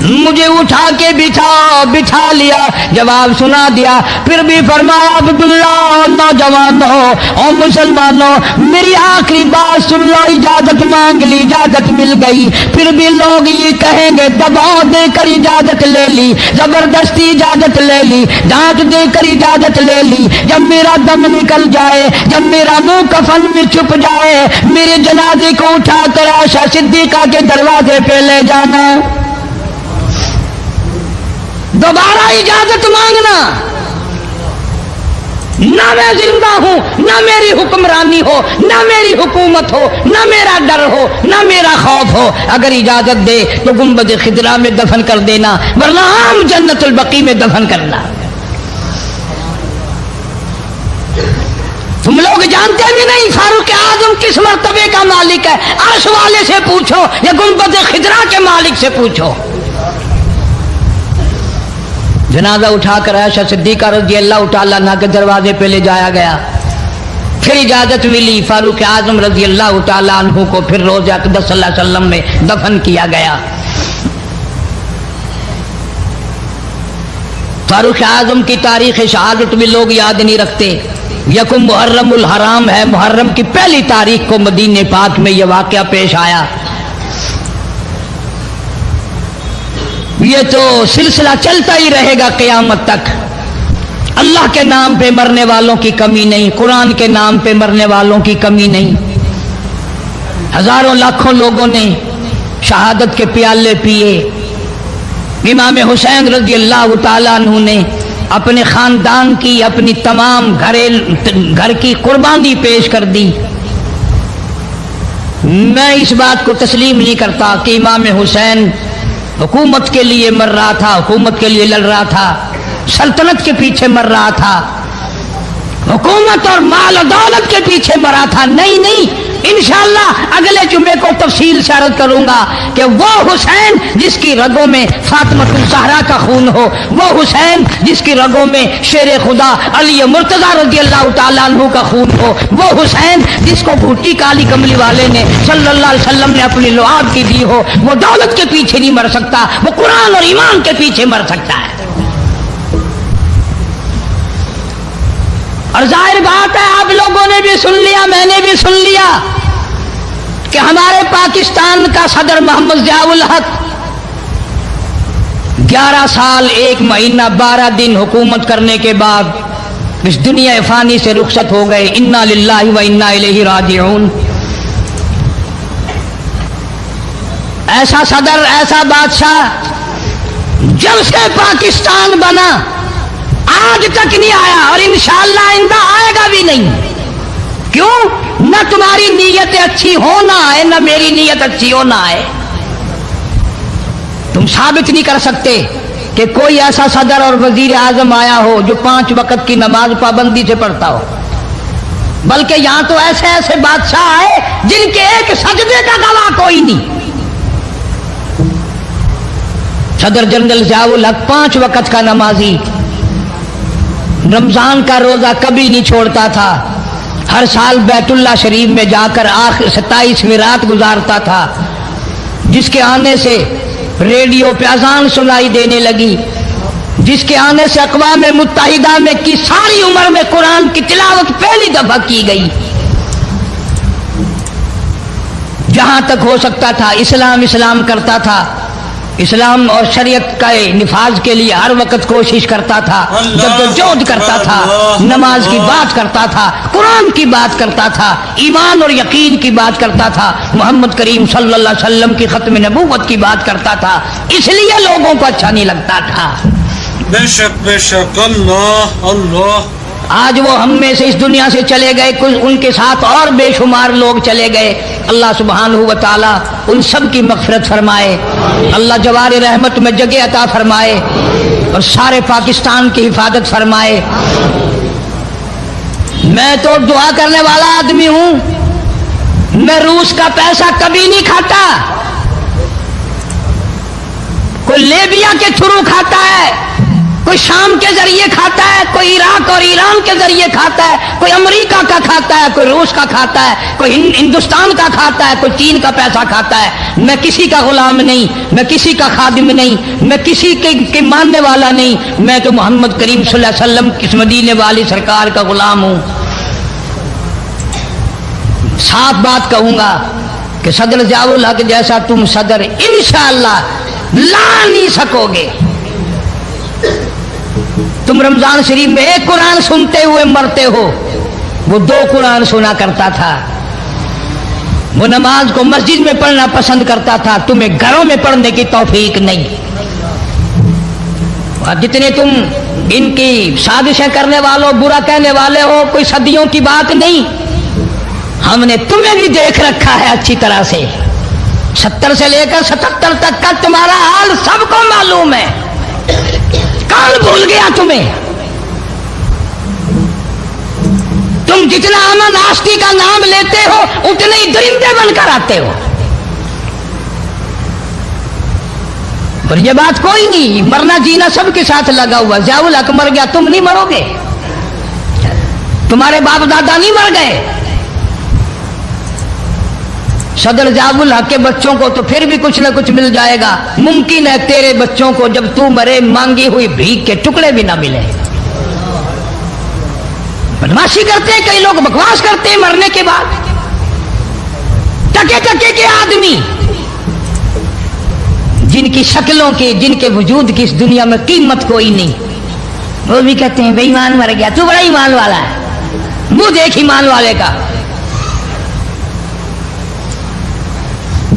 مجھے اٹھا کے بٹھا لیا، جواب سنا دیا، پھر بھی فرمایا عبداللہ نوجوانوں اور مسلمانوں میری آخری بات سن لو، اجازت مانگ لی، اجازت مل گئی، پھر بھی لوگ یہ کہیں گے دباؤ دے کر اجازت لے لی، زبردستی اجازت لے لی، ڈانٹ دے کر اجازت لے لی، جب میرا دم نکل جائے، جب میرا منہ کفن میں چھپ جائے، میرے جنازے کو اٹھا کر عائشہ صدیقہ کے دروازے پہ لے جانا، دوبارہ اجازت مانگنا، نہ میں زندہ ہوں، نہ میری حکمرانی ہو، نہ میری حکومت ہو، نہ میرا ڈر ہو، نہ میرا خوف ہو، اگر اجازت دے تو گنبد خضرا میں دفن کر دینا، ورنہ عام جنت البقیع میں دفن کرنا۔ تم لوگ جانتے بھی نہیں فاروق اعظم کس مرتبے کا مالک ہے، عرش والے سے پوچھو یا گنبد خضرا کے مالک سے پوچھو۔ جنازہ اٹھا کر عائشہ صدیقہ رضی اللہ تعالیٰ عنہ کے دروازے پہ لے جایا گیا، پھر اجازت ملی، فاروق اعظم رضی اللہ تعالیٰ عنہ کو پھر روضہ اقدس صلی اللہ علیہ وسلم میں دفن کیا گیا۔ فاروق اعظم کی تاریخ شہادت بھی لوگ یاد نہیں رکھتے، یکم محرم الحرام ہے، محرم کی پہلی تاریخ کو مدینہ پاک میں یہ واقعہ پیش آیا۔ یہ تو سلسلہ چلتا ہی رہے گا قیامت تک، اللہ کے نام پہ مرنے والوں کی کمی نہیں، قرآن کے نام پہ مرنے والوں کی کمی نہیں۔ ہزاروں لاکھوں لوگوں نے شہادت کے پیالے پیے، امام حسین رضی اللہ تعالیٰ عنہ نے اپنے خاندان کی، اپنی تمام گھر کی قربانی پیش کر دی۔ میں اس بات کو تسلیم نہیں کرتا کہ امام حسین حکومت کے لیے مر رہا تھا، حکومت کے لیے لڑ رہا تھا، سلطنت کے پیچھے مر رہا تھا، حکومت اور مال و دولت کے پیچھے مرا تھا، نہیں، انشاءاللہ اگلے جمعے کو تفصیل سے عرض کروں گا کہ وہ حسین جس کی رگوں میں فاطمہ الزہرا کا خون ہو، وہ حسین جس کی رگوں میں شیر خدا علی مرتضیٰ رضی اللہ تعالیٰ عنہ کا خون ہو، وہ حسین جس کو بھوٹی کالی کملی والے نے صلی اللہ علیہ وسلم نے اپنی لعاب کی دی ہو، وہ دولت کے پیچھے نہیں مر سکتا، وہ قرآن اور ایمان کے پیچھے مر سکتا ہے۔ اور ظاہر بات ہے آپ لوگوں نے بھی سن لیا، میں نے بھی سن لیا کہ ہمارے پاکستان کا صدر محمد ضیاء الحق 11 سال 1 مہینہ 12 دن حکومت کرنے کے بعد اس دنیا فانی سے رخصت ہو گئے، انا للہ و انا الیہ راجعون۔ ایسا صدر، ایسا بادشاہ جب سے پاکستان بنا آج تک نہیں آیا، اور انشاءاللہ آئندہ آئے گا بھی نہیں۔ کیوں؟ نہ تمہاری نیت اچھی ہو نہ آئے، نہ میری نیت اچھی ہو نہ آئے۔ تم ثابت نہیں کر سکتے کہ کوئی ایسا صدر اور وزیر اعظم آیا ہو جو 5 وقت کی نماز پابندی سے پڑھتا ہو، بلکہ یہاں تو ایسے ایسے بادشاہ آئے جن کے ایک سجدے کا گواہ کوئی نہیں۔ صدر جنرل ضیاء الحق 5 وقت کا نمازی، رمضان کا روزہ کبھی نہیں چھوڑتا تھا، ہر سال بیت اللہ شریف میں جا کر آخر 27ویں رات گزارتا تھا، جس کے آنے سے ریڈیو پہ اذان سنائی دینے لگی، جس کے آنے سے اقوام متحدہ میں کی ساری عمر میں قرآن کی تلاوت پہلی دفعہ کی گئی۔ جہاں تک ہو سکتا تھا اسلام کرتا تھا، اسلام اور شریعت کا نفاذ کے لیے ہر وقت کوشش کرتا تھا، جدوجہد کرتا تھا، نماز کی بات کرتا تھا، قرآن کی بات کرتا تھا، ایمان اور یقین کی بات کرتا تھا، محمد کریم صلی اللہ علیہ وسلم کی ختم نبوت کی بات کرتا تھا، اس لیے لوگوں کو اچھا نہیں لگتا تھا۔ بے شک اللہ۔ آج وہ ہم میں سے اس دنیا سے چلے گئے، کچھ ان کے ساتھ اور بے شمار لوگ چلے گئے، اللہ سبحانہ و تعالی ان سب کی مغفرت فرمائے، اللہ جوار رحمت میں جگہ عطا فرمائے اور سارے پاکستان کی حفاظت فرمائے۔ میں تو دعا کرنے والا آدمی ہوں، میں روس کا پیسہ کبھی نہیں کھاتا، کوئی لیبیا کے تھرو کھاتا ہے، کوئی شام کے ذریعے کھاتا ہے، کوئی عراق اور ایران کے ذریعے کھاتا ہے، کوئی امریکہ کا کھاتا ہے، کوئی روس کا کھاتا ہے، کوئی ہندوستان کا کھاتا ہے، کوئی چین کا پیسہ کھاتا ہے۔ میں کسی کا غلام نہیں، میں کسی کا خادم نہیں، میں کسی کے ماننے والا نہیں، میں تو محمد کریم صلی اللہ علیہ وسلم کس مدینے والی سرکار کا غلام ہوں۔ صاف بات کہوں گا کہ صدر ضیاء الحق جیسا تم صدر انشاءاللہ لا نہیں سکو گے۔ تم رمضان شریف میں ایک قرآن سنتے ہوئے مرتے ہو، وہ 2 قرآن سنا کرتا تھا، وہ نماز کو مسجد میں پڑھنا پسند کرتا تھا، تمہیں گھروں میں پڑھنے کی توفیق نہیں۔ اور جتنے تم ان کی سازشیں کرنے والوں، برا کہنے والے ہو، کوئی صدیوں کی بات نہیں، ہم نے تمہیں بھی دیکھ رکھا ہے اچھی طرح سے۔ 70 سے لے کر 77 تک کا تمہارا حال سب کو معلوم ہے۔ کون بھول گیا تمہیں؟ تم جتنا امن آشتی کا نام لیتے ہو اتنے ہی درندے بن کر آتے ہو۔ اور یہ بات کوئی نہیں، مرنا جینا سب کے ساتھ لگا ہوا۔ ضیاء الحق مر گیا، تم نہیں مرو گے، تمہارے باپ دادا نہیں مر گئے۔ صدر ضیاء الحق کے بچوں کو تو پھر بھی کچھ نہ کچھ مل جائے گا، ممکن ہے تیرے بچوں کو جب تو مرے مانگی ہوئی بھیک کے ٹکڑے بھی نہ ملے۔ بدماشی کرتے ہیں کئی لوگ، بکواس کرتے ہیں مرنے کے بعد۔ ٹکے ٹکے کے آدمی جن کی شکلوں کی، جن کے وجود کی اس دنیا میں قیمت کوئی نہیں، وہ بھی کہتے ہیں بے ایمان مر گیا، تو بڑا ایمان والا ہے، منہ دیکھ ایمان والے کا۔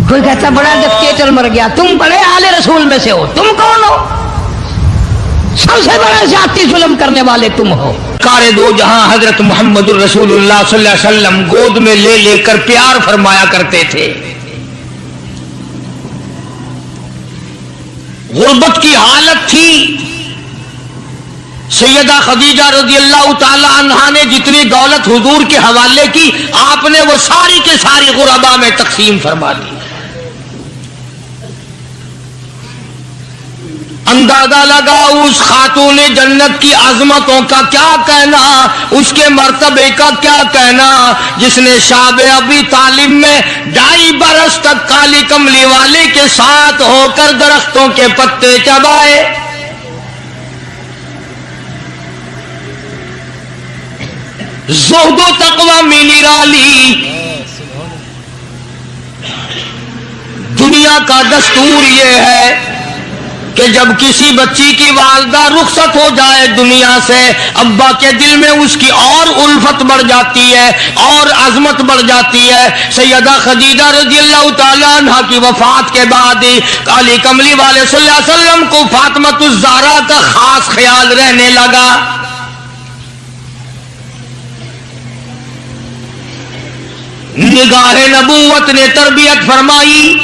کوئی کہتا بڑا ڈکٹیٹر مر گیا، تم بڑے آل رسول میں سے ہو، تم کون ہو؟ سب سے بڑا ذاتی ظلم کرنے والے تم ہو۔ کار دو جہاں حضرت محمد الرسول اللہ صلی اللہ علیہ وسلم گود میں لے لے کر پیار فرمایا کرتے تھے۔ غربت کی حالت تھی، سیدہ خدیجہ رضی اللہ تعالی عنہا نے جتنی دولت حضور کے حوالے کی، آپ نے وہ ساری کے ساری غربا میں تقسیم فرما دی۔ اندازہ لگا اس خاتون جنت کی عظمتوں کا کیا کہنا، اس کے مرتبے کا کیا کہنا، جس نے شاب ابی طالب میں 2.5 برس تک کالی کملی والے کے ساتھ ہو کر درختوں کے پتے چبائے۔ زہد و تقوی میں نرالی۔ دنیا کا دستور یہ ہے کہ جب کسی بچی کی والدہ رخصت ہو جائے دنیا سے، ابا کے دل میں اس کی اور الفت بڑھ جاتی ہے، اور عظمت بڑھ جاتی ہے۔ سیدہ خدیجہ رضی اللہ تعالی عنہ کی وفات کے بعد کالی کملی والے صلی اللہ علیہ وسلم کو فاطمۃ الزہرا کا خاص خیال رہنے لگا۔ نگاہ نبوت نے تربیت فرمائی۔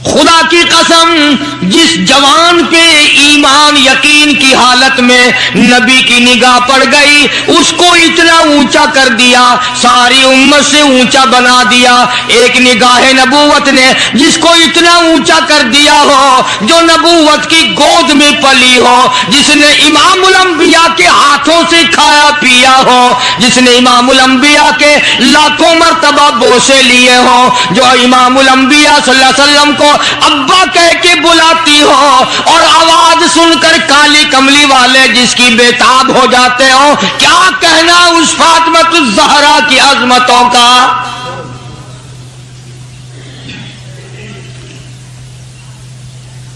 خدا کی قسم، جس جوان پہ ایمان یقین کی حالت میں نبی کی نگاہ پڑ گئی، اس کو اتنا اونچا کر دیا، ساری امت سے اونچا بنا دیا۔ ایک نگاہ نبوت نے جس کو اتنا اونچا کر دیا ہو، جو نبوت کی گود میں پلی ہو، جس نے امام الانبیاء کے ہاتھوں سے کھایا پیا ہو، جس نے امام الانبیاء کے لاکھوں مرتبہ بوسے لیے ہوں، جو امام الانبیاء صلی اللہ علیہ وسلم کو ابا کہہ کے بلاتی ہو، اور آواز سن کر کالی کملی والے جس کی بےتاب ہو جاتے ہو، کیا کہنا اس فاطمۃ الزہرا کی عظمتوں کا۔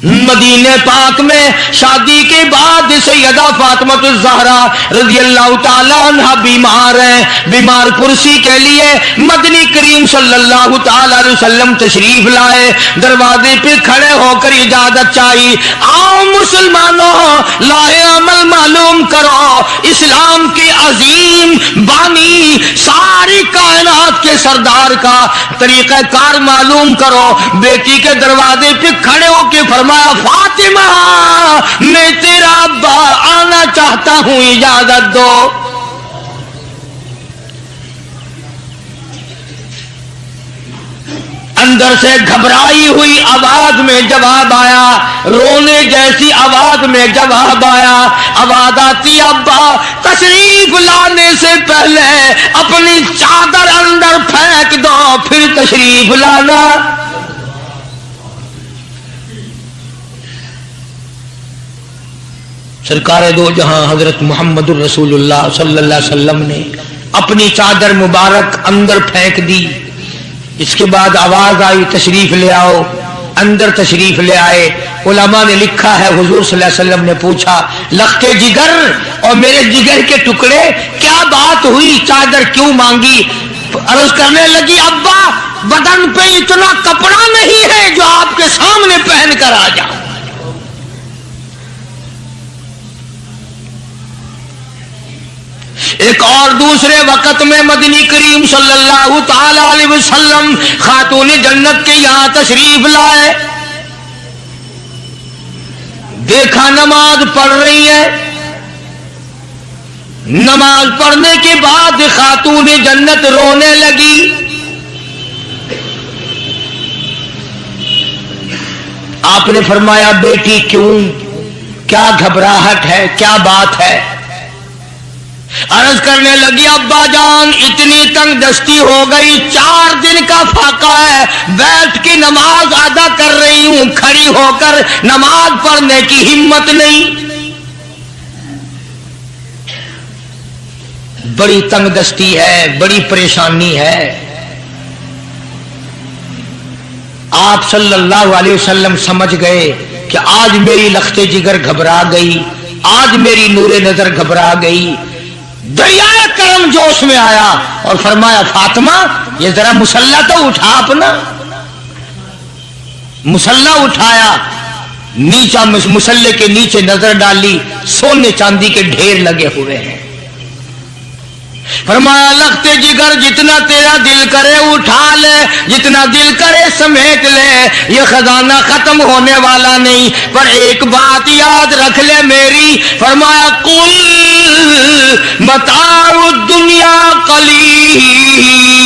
مدینہ پاک میں شادی کے بعد سیدہ فاطمۃ الزہرا رضی اللہ تعالی عنہ بیمار ہیں۔ بیمار پرسی کے لیے مدنی کریم صلی اللہ تعالی علیہ وسلم تشریف لائے، دروازے پہ کھڑے ہو کر اجازت چاہی، آؤ مسلمانوں، لاہ عمل معلوم کرو، اسلام کے عظیم بانی ساری کائنات کے سردار کا طریقہ کار معلوم کرو۔ بیٹی کے دروازے پہ کھڑے ہو کے فرمایا، فاطمہ میں تیرا ابا آنا چاہتا ہوں، اجازت دو۔ اندر سے گھبرائی ہوئی آواز میں جواب آیا، رونے جیسی آواز میں جواب آیا، آواز آتی ابا تشریف لانے سے پہلے اپنی چادر اندر پھینک دو پھر تشریف لانا۔ سرکار دو جہاں حضرت محمد الرسول اللہ صلی اللہ علیہ وسلم نے اپنی چادر مبارک اندر پھینک دی۔ اس کے بعد آواز آئی تشریف لے آؤ، اندر تشریف لے آئے۔ علماء نے لکھا ہے حضور صلی اللہ علیہ وسلم نے پوچھا لخت جگر اور میرے جگر کے ٹکڑے کیا بات ہوئی، چادر کیوں مانگی؟ عرض کرنے لگی ابا بدن پہ اتنا کپڑا نہیں ہے جو آپ کے سامنے پہن کر آ جاؤ۔ ایک اور دوسرے وقت میں مدنی کریم صلی اللہ تعالی علیہ وسلم خاتون جنت کے یہاں تشریف لائے، دیکھا نماز پڑھ رہی ہے، نماز پڑھنے کے بعد خاتون جنت رونے لگی۔ آپ نے فرمایا بیٹی کیوں، کیا گھبراہٹ ہے، کیا بات ہے؟ عرض کرنے لگی ابا جان اتنی تنگ دستی ہو گئی، 4 دن کا فاقہ ہے، بیٹھ کے نماز ادا کر رہی ہوں، کھڑی ہو کر نماز پڑھنے کی ہمت نہیں۔ بڑی تنگ دستی ہے، بڑی پریشانی ہے۔ آپ صلی اللہ علیہ وسلم سمجھ گئے کہ آج میری لخت جگر گھبرا گئی، آج میری نور نظر گھبرا گئی۔ دریائے کرم جوش میں آیا اور فرمایا فاطمہ یہ ذرا مصلی تو اٹھا، اپنا مصلی اٹھایا، نیچا مصلی کے نیچے نظر ڈالی، سونے چاندی کے ڈھیر لگے ہوئے ہیں۔ فرمایا لخت جگر جتنا تیرا دل کرے اٹھا لے، جتنا دل کرے سمیٹ لے، یہ خزانہ ختم ہونے والا نہیں، پر ایک بات یاد رکھ لے میری۔ فرمایا کل متاع الدنیا قلیل،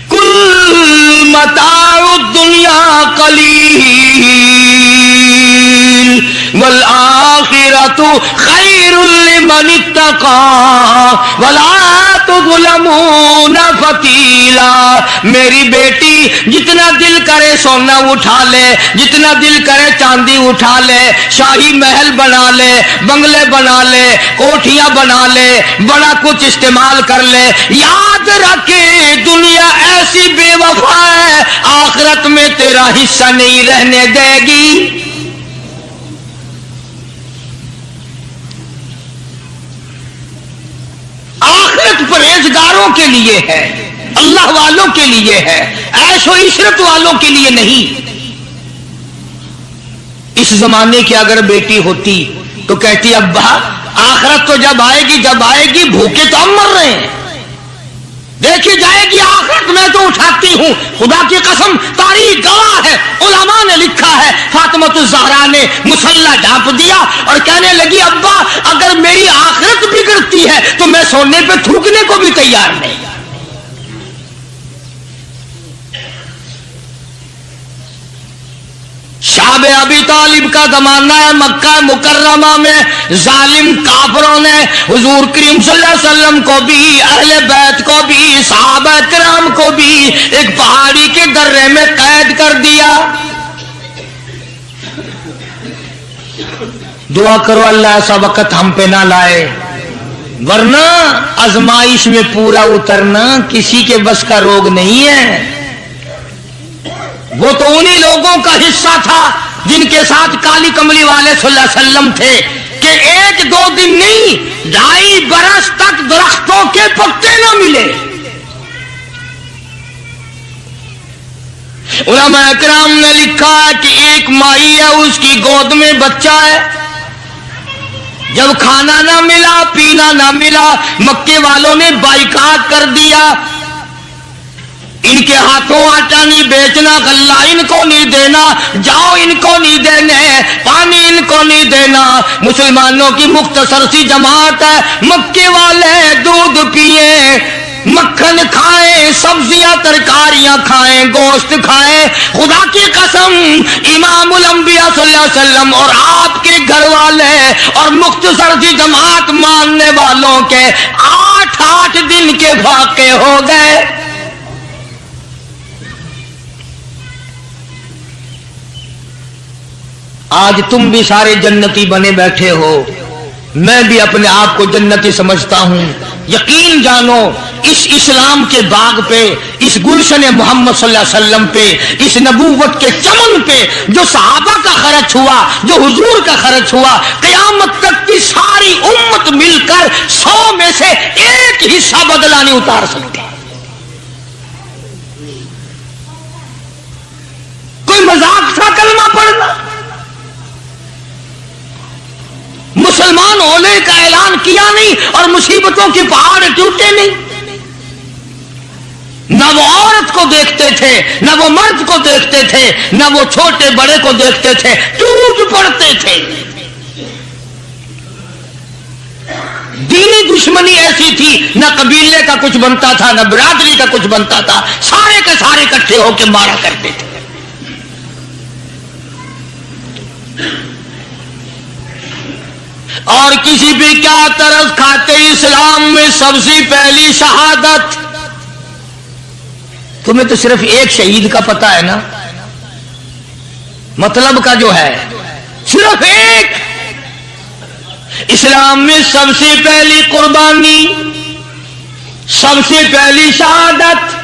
کل متاع الدنیا قلیل والآخرۃ خیر لمن اتقى ولا تظلمون فتیلا۔ میری بیٹی جتنا دل کرے سونا اٹھا لے، جتنا دل کرے چاندی اٹھا لے، شاہی محل بنا لے، بنگلے بنا لے، کوٹھیاں بنا لے، بڑا کچھ استعمال کر لے، یاد رکھے دنیا ایسی بے وفا ہے آخرت میں تیرا حصہ نہیں رہنے دے گی۔ آخرت پرہیزگاروں کے لیے ہے، اللہ والوں کے لیے ہے، عیش و عشرت والوں کے لیے نہیں۔ اس زمانے کی اگر بیٹی ہوتی تو کہتی ابا آخرت تو جب آئے گی بھوکے تو ہم مر رہے ہیں، دیکھی جائے گی آخرت میں تو اٹھاتی ہوں۔ خدا کی قسم تاریخ گواہ ہے، علماء نے لکھا ہے فاطمہ الزہرا نے مصلی ڈھانپ دیا اور کہنے لگی ابا اگر میری آخرت بگڑتی ہے تو میں سونے پہ تھوکنے کو بھی تیار نہیں۔ شعب ابی طالب کا زمانہ ہے، مکہ مکرمہ میں ظالم کافروں نے حضور کریم صلی اللہ علیہ وسلم کو بھی، اہل بیت کو بھی، صحابہ کرام کو بھی ایک پہاڑی کے درے میں قید کر دیا۔ دعا کرو اللہ ایسا وقت ہم پہ نہ لائے، ورنہ آزمائش میں پورا اترنا کسی کے بس کا روگ نہیں ہے۔ وہ تو انہی لوگوں کا حصہ تھا جن کے ساتھ کالی کملی والے صلی اللہ علیہ وسلم تھے کہ 1-2 دن نہیں 2.5 برس تک درختوں کے پتے نہ ملے۔ علماء اکرام نے لکھا ہے کہ ایک مائی ہے، اس کی گود میں بچہ ہے، جب کھانا نہ ملا پینا نہ ملا مکے والوں نے بائیکاٹ کر دیا، ان کے ہاتھوں آٹا نہیں بیچنا، غلہ ان کو نہیں دینا، جاؤ ان کو نہیں دینے، پانی ان کو نہیں دینا۔ مسلمانوں کی مختصر سی جماعت ہے، مکے والے دودھ پیے، مکھن کھائیں، سبزیاں ترکاریاں کھائیں، گوشت کھائیں، خدا کی قسم امام الانبیاء صلی اللہ علیہ وسلم اور آپ کے گھر والے اور مختصر سی جماعت ماننے والوں کے 8 دن کے واقع ہو گئے۔ آج تم بھی سارے جنتی بنے بیٹھے ہو، میں بھی اپنے آپ کو جنتی سمجھتا ہوں۔ یقین جانو اس اسلام کے باغ پہ، اس گلشن محمد صلی اللہ علیہ وسلم پہ، اس نبوت کے چمن پہ جو صحابہ کا خرچ ہوا، جو حضور کا خرچ ہوا، قیامت تک کی ساری امت مل کر 100 میں سے 1 حصہ بدلہ نہیں اتار سکتی۔ کوئی مذاق تھا کلمہ پڑھنا؟ مسلمان ہونے کا اعلان کیا نہیں اور مصیبتوں کے پہاڑ ٹوٹے نہیں۔ نہ وہ عورت کو دیکھتے تھے، نہ وہ مرد کو دیکھتے تھے، نہ وہ چھوٹے بڑے کو دیکھتے تھے، ٹوٹ پڑتے تھے۔ دینی دشمنی ایسی تھی، نہ قبیلے کا کچھ بنتا تھا، نہ برادری کا کچھ بنتا تھا، سارے کے سارے اکٹھے ہو کے مارا کرتے تھے۔ اور کسی بھی کیا طرز کھاتے، اسلام میں سب سے پہلی شہادت۔ تمہیں تو صرف ایک شہید کا پتہ ہے نا، مطلب کا جو ہے صرف ایک۔ اسلام میں سب سے پہلی قربانی، سب سے پہلی شہادت،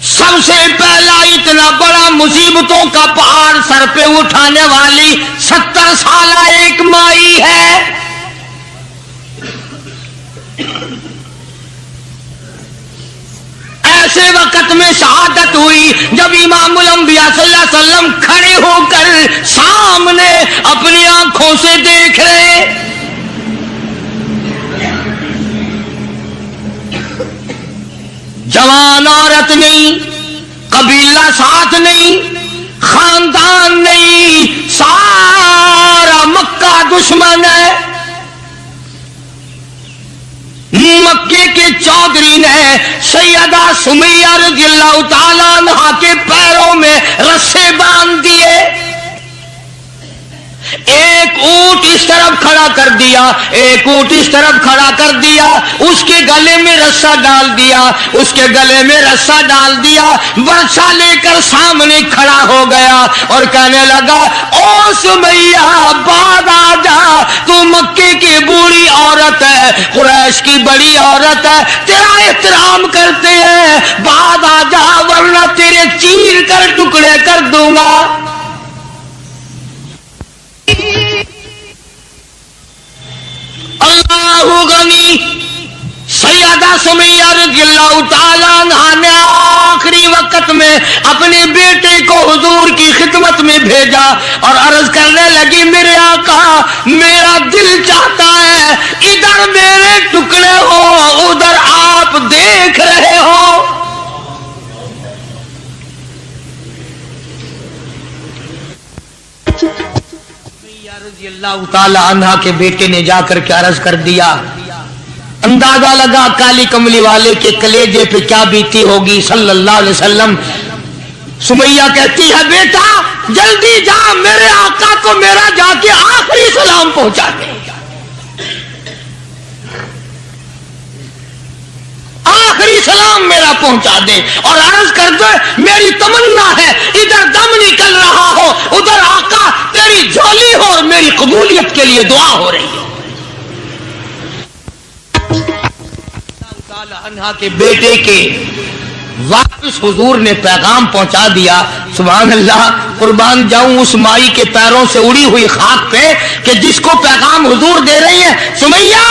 سب سے پہلا اتنا بڑا مصیبتوں کا پہاڑ سر پہ اٹھانے والی 70 سالہ ایک مائی ہے۔ ایسے وقت میں شہادت ہوئی جب امام الانبیاء صلی اللہ علیہ وسلم کھڑے ہو کر سامنے اپنی آنکھوں سے دیکھ رہے۔ جوان عورت نہیں، قبیلہ ساتھ نہیں، خاندان نہیں، سارا مکہ دشمن ہے۔ مکے کے چودھری نے سیدہ سمیہ رضی اللہ تعالیٰ عنہا کے پیروں میں رسے باندھ دیے، ایک اونٹ اس طرف کھڑا کر دیا، ایک اونٹ اس طرف کھڑا کر دیا، اس کے گلے میں رسا ڈال دیا، اس کے گلے میں رسا ڈال دیا، برچھا لے کر سامنے کھڑا ہو گیا اور کہنے لگا، او سمیہ بعد آ جا، تو مکے کی بوڑھی عورت ہے، قریش کی بڑی عورت ہے، تیرا احترام کرتے ہیں، بعد آ جا ورنہ تیرے چیر کر ٹکڑے کر دوں گا۔ اللہ غنی، سیدہ سمیہ رضی اللہ تعالیٰ عنہا نے آخری وقت میں اپنے بیٹے کو حضور کی خدمت میں بھیجا اور عرض کرنے لگی، میرے آقا میرا دل چاہتا ہے ادھر میرے ٹکڑے ہو، ادھر آپ دیکھ رہے ہو۔ رضی اللہ تعالی عنہ کے بیٹے نے جا کر کے عرض کر دیا، اندازہ لگا کالی کملی والے کے کلیجے پہ کیا بیتی ہوگی صلی اللہ علیہ وسلم۔ سمیہ کہتی ہے، بیٹا جلدی جا، میرے آقا کو میرا جا کے آخری سلام پہنچا دے، آخری سلام میرا پہنچا دے، اور عرض کر دے میری تمنا ہے ادھر دم نکل رہا ہو، ادھر آقا تیری جھولی ہو اور میری قبولیت کے لیے دعا ہو رہی ہے۔ عنہا کے بیٹے کے واپس حضور نے پیغام پہنچا دیا۔ سبحان اللہ، قربان جاؤں اس مائی کے پیروں سے اڑی ہوئی خاک پہ کہ جس کو پیغام حضور دے رہی ہے، سمیہ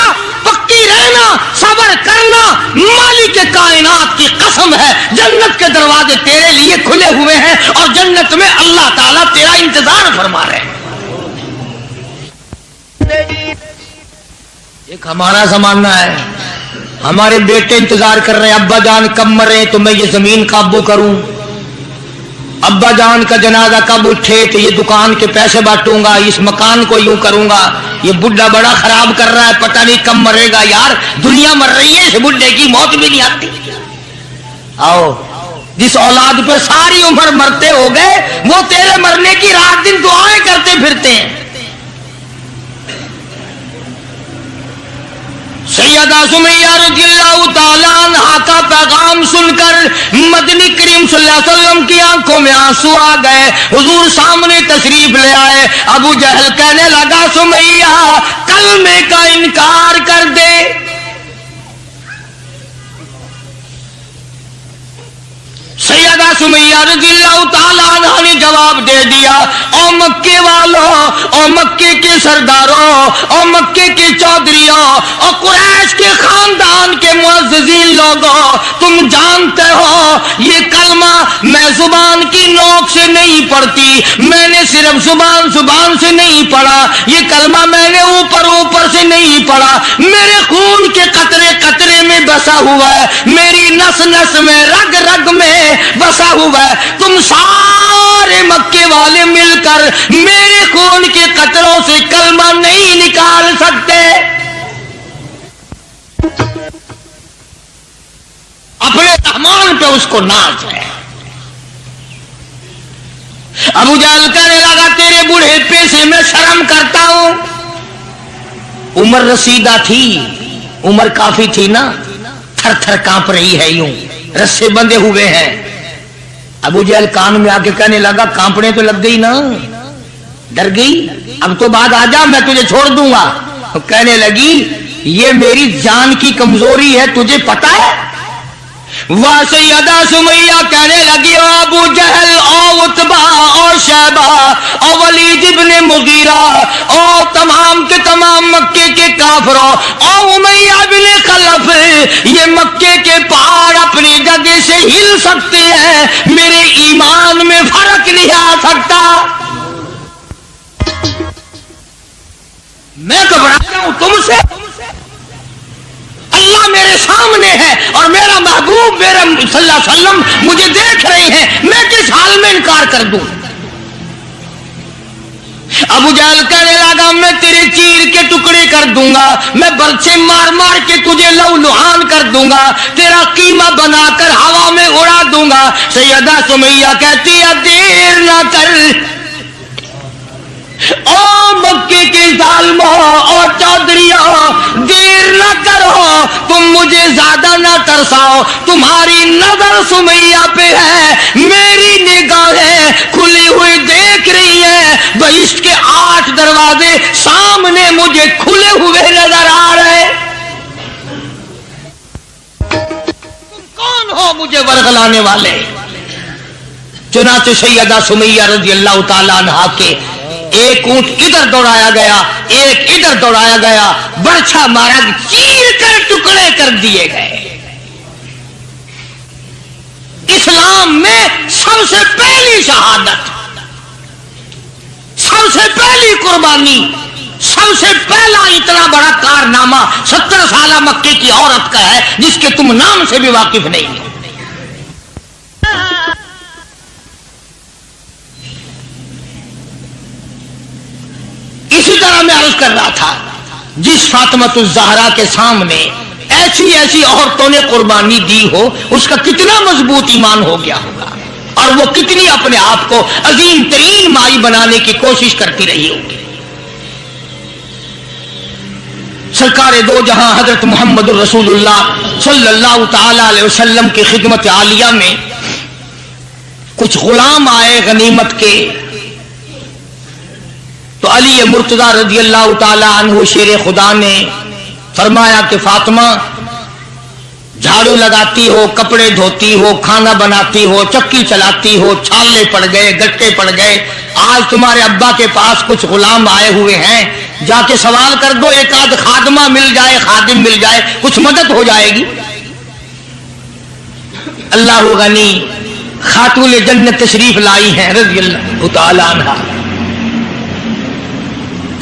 پکی رہنا، صبر کرنا، مالک کائنات کی قسم ہے جنت کے دروازے تیرے لیے کھلے ہوئے ہیں اور جنت میں اللہ تعالیٰ تیرا انتظار فرما رہے ہیں۔ ایک ہمارا زمانہ ہے، ہمارے بیٹے انتظار کر رہے ہیں، ابا جان کب مرے تو میں یہ زمین قابو کروں، ابا جان کا جنازہ کب اٹھے تو یہ دکان کے پیسے بانٹوں گا، اس مکان کو یوں کروں گا، یہ بڈھا بڑا خراب کر رہا ہے، پتہ نہیں کب مرے گا. یار دنیا مر رہی ہے، اس بڈھے کی موت بھی نہیں آتی. آؤ جس اولاد پہ ساری عمر مرتے ہو گئے وہ تیرے مرنے کی رات دن دعائیں کرتے پھرتے ہیں. سیدہ سمیہ رضی اللہ تعالیٰ عنہا کا پیغام سن کر مدنی کریم صلی اللہ علیہ وسلم کی آنکھوں میں آنسو آ گئے. حضور سامنے تشریف لے آئے. ابو جہل کہنے لگا سمیہ کلمے کا انکار کر دے. سیدہ سمیہ رضی اللہ تعالیٰ عنہ نے جواب دے دیا، او مکے والوں، او مکے کے سرداروں، او مکے کے چودھریوں، او قریش کے خاندان کے معززین لوگوں، تم جانتے ہو یہ کلمہ میں زبان کی نوک سے نہیں پڑھتی، میں نے صرف زبان سے نہیں پڑھا. یہ کلمہ میں نے اوپر سے نہیں پڑھا، میرے خون کے قطرے قطرے میں بسا ہوا ہے، میری نس نس میں رگ رگ میں بسا ہوا ہے. تم سارے مکے والے مل کر میرے خون کے قطروں سے کلمہ نہیں نکال سکتے. اپنے رحمان پہ اس کو ناز ہے. ابو جہل کہنے لگا تیرے بوڑھے سے میں شرم کرتا ہوں. عمر رسیدہ تھی، عمر کافی تھی نا، تھر تھر کانپ رہی ہے، یوں رسے بندے ہوئے ہیں. ابو جہل کان میں آ کے کہنے لگا کانپنے تو لگ گئی نا، ڈر گئی، اب تو بعد آ جا میں تجھے چھوڑ دوں گا. کہنے لگی یہ میری جان کی کمزوری ہے، تجھے پتا ہے. وہ سیدہ سمیہ کہنے لگی او ابو جہل، او عتبہ، او شیبہ، او ولید ابن مغیرہ، او تمام کے تمام مکے کے کافروں، او امیہ بن خلف، یہ مکے کے پہاڑ اپنی جگہ سے ہل سکتے ہیں، میرے ایمان میں فرق نہیں آ سکتا. میں گھبراتا ہوں تم سے، اللہ میرے سامنے ہے اور میرا محبوب میرا صلی اللہ علیہ وسلم مجھے دیکھ رہے ہیں، میں کس حال میں انکار کر دوں. ابو جہل کہنے لگا میں تیرے چیر کے ٹکڑے کر دوں گا، میں برچے مار مار کے تجھے لو لہان کر دوں گا، تیرا قیمہ بنا کر ہوا میں اڑا دوں گا. سیدہ سمیہ کہتی ہے دیر نہ کر، او مکے کے ظالموں اور چودھریوں، دیر نہ کرو، تم مجھے زیادہ نہ ترساؤ. تمہاری نظر سمیہ پہ ہے، میری نگاہیں کھلی ہوئی دیکھ رہی ہیں. بہشت کے 8 دروازے سامنے مجھے کھلے ہوئے نظر آ رہے. تم کون ہو مجھے ورغلانے والے؟ چنانچہ سیدہ سمیہ رضی اللہ تعالیٰ عنہا کے ایک اونٹ ادھر دوڑایا گیا، ایک ادھر دوڑایا گیا، برچھا مارا، چیر کر ٹکڑے کر دیے گئے. اسلام میں سب سے پہلی شہادت، سب سے پہلی قربانی، سب سے پہلا اتنا بڑا کارنامہ 70 سالہ مکے کی عورت کا ہے جس کے تم نام سے بھی واقف نہیں ہو. اسی طرح میں عرض کر رہا تھا، جس فاطمۃ الزہرا کے سامنے ایسی ایسی عورتوں نے قربانی دی ہو، اس کا کتنا مضبوط ایمان ہو گیا ہوگا، اور وہ کتنی اپنے آپ کو عظیم ترین مائی بنانے کی کوشش کرتی رہی ہوگی. سرکار دو جہاں حضرت محمد الرسول اللہ صلی اللہ تعالی علیہ وسلم کی خدمت عالیہ میں کچھ غلام آئے غنیمت کے، تو علی مرتضیٰ رضی اللہ تعالی عنہ شیر خدا نے فرمایا کہ فاطمہ جھاڑو لگاتی ہو، کپڑے دھوتی ہو، کھانا بناتی ہو، چکی چلاتی ہو، چھالے پڑ گئے، گٹے پڑ گئے، آج تمہارے ابا کے پاس کچھ غلام آئے ہوئے ہیں، جا کے سوال کر دو، ایک آدھ خادمہ مل جائے، خادم مل جائے، کچھ مدد ہو جائے گی. اللہ غنی خاتون جنت تشریف لائی ہیں رضی اللہ تعالی عنہ،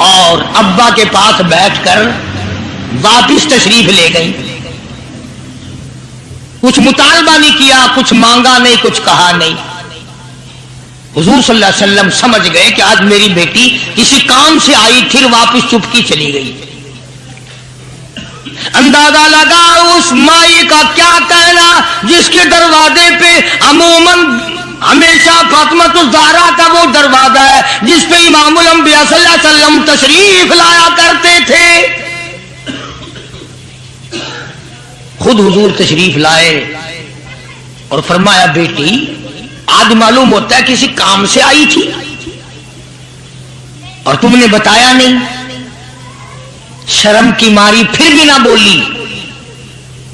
اور ابا کے پاس بیٹھ کر واپس تشریف لے گئی. کچھ مطالبہ نہیں کیا، کچھ مانگا نہیں، کچھ کہا نہیں. حضور صلی اللہ علیہ وسلم سمجھ گئے کہ آج میری بیٹی کسی کام سے آئی تھی واپس چپکی چلی گئی. اندازہ لگا اس مائی کا کیا کہنا جس کے دروازے پہ عموماً ہمیشہ فاطمۃ الزہرا کا وہ دروازہ ہے جس پہ امام الانبیاء صلی اللہ علیہ وسلم تشریف لایا کرتے تھے. خود حضور تشریف لائے اور فرمایا بیٹی آج معلوم ہوتا ہے کسی کام سے آئی تھی اور تم نے بتایا نہیں. شرم کی ماری پھر بھی نہ بولی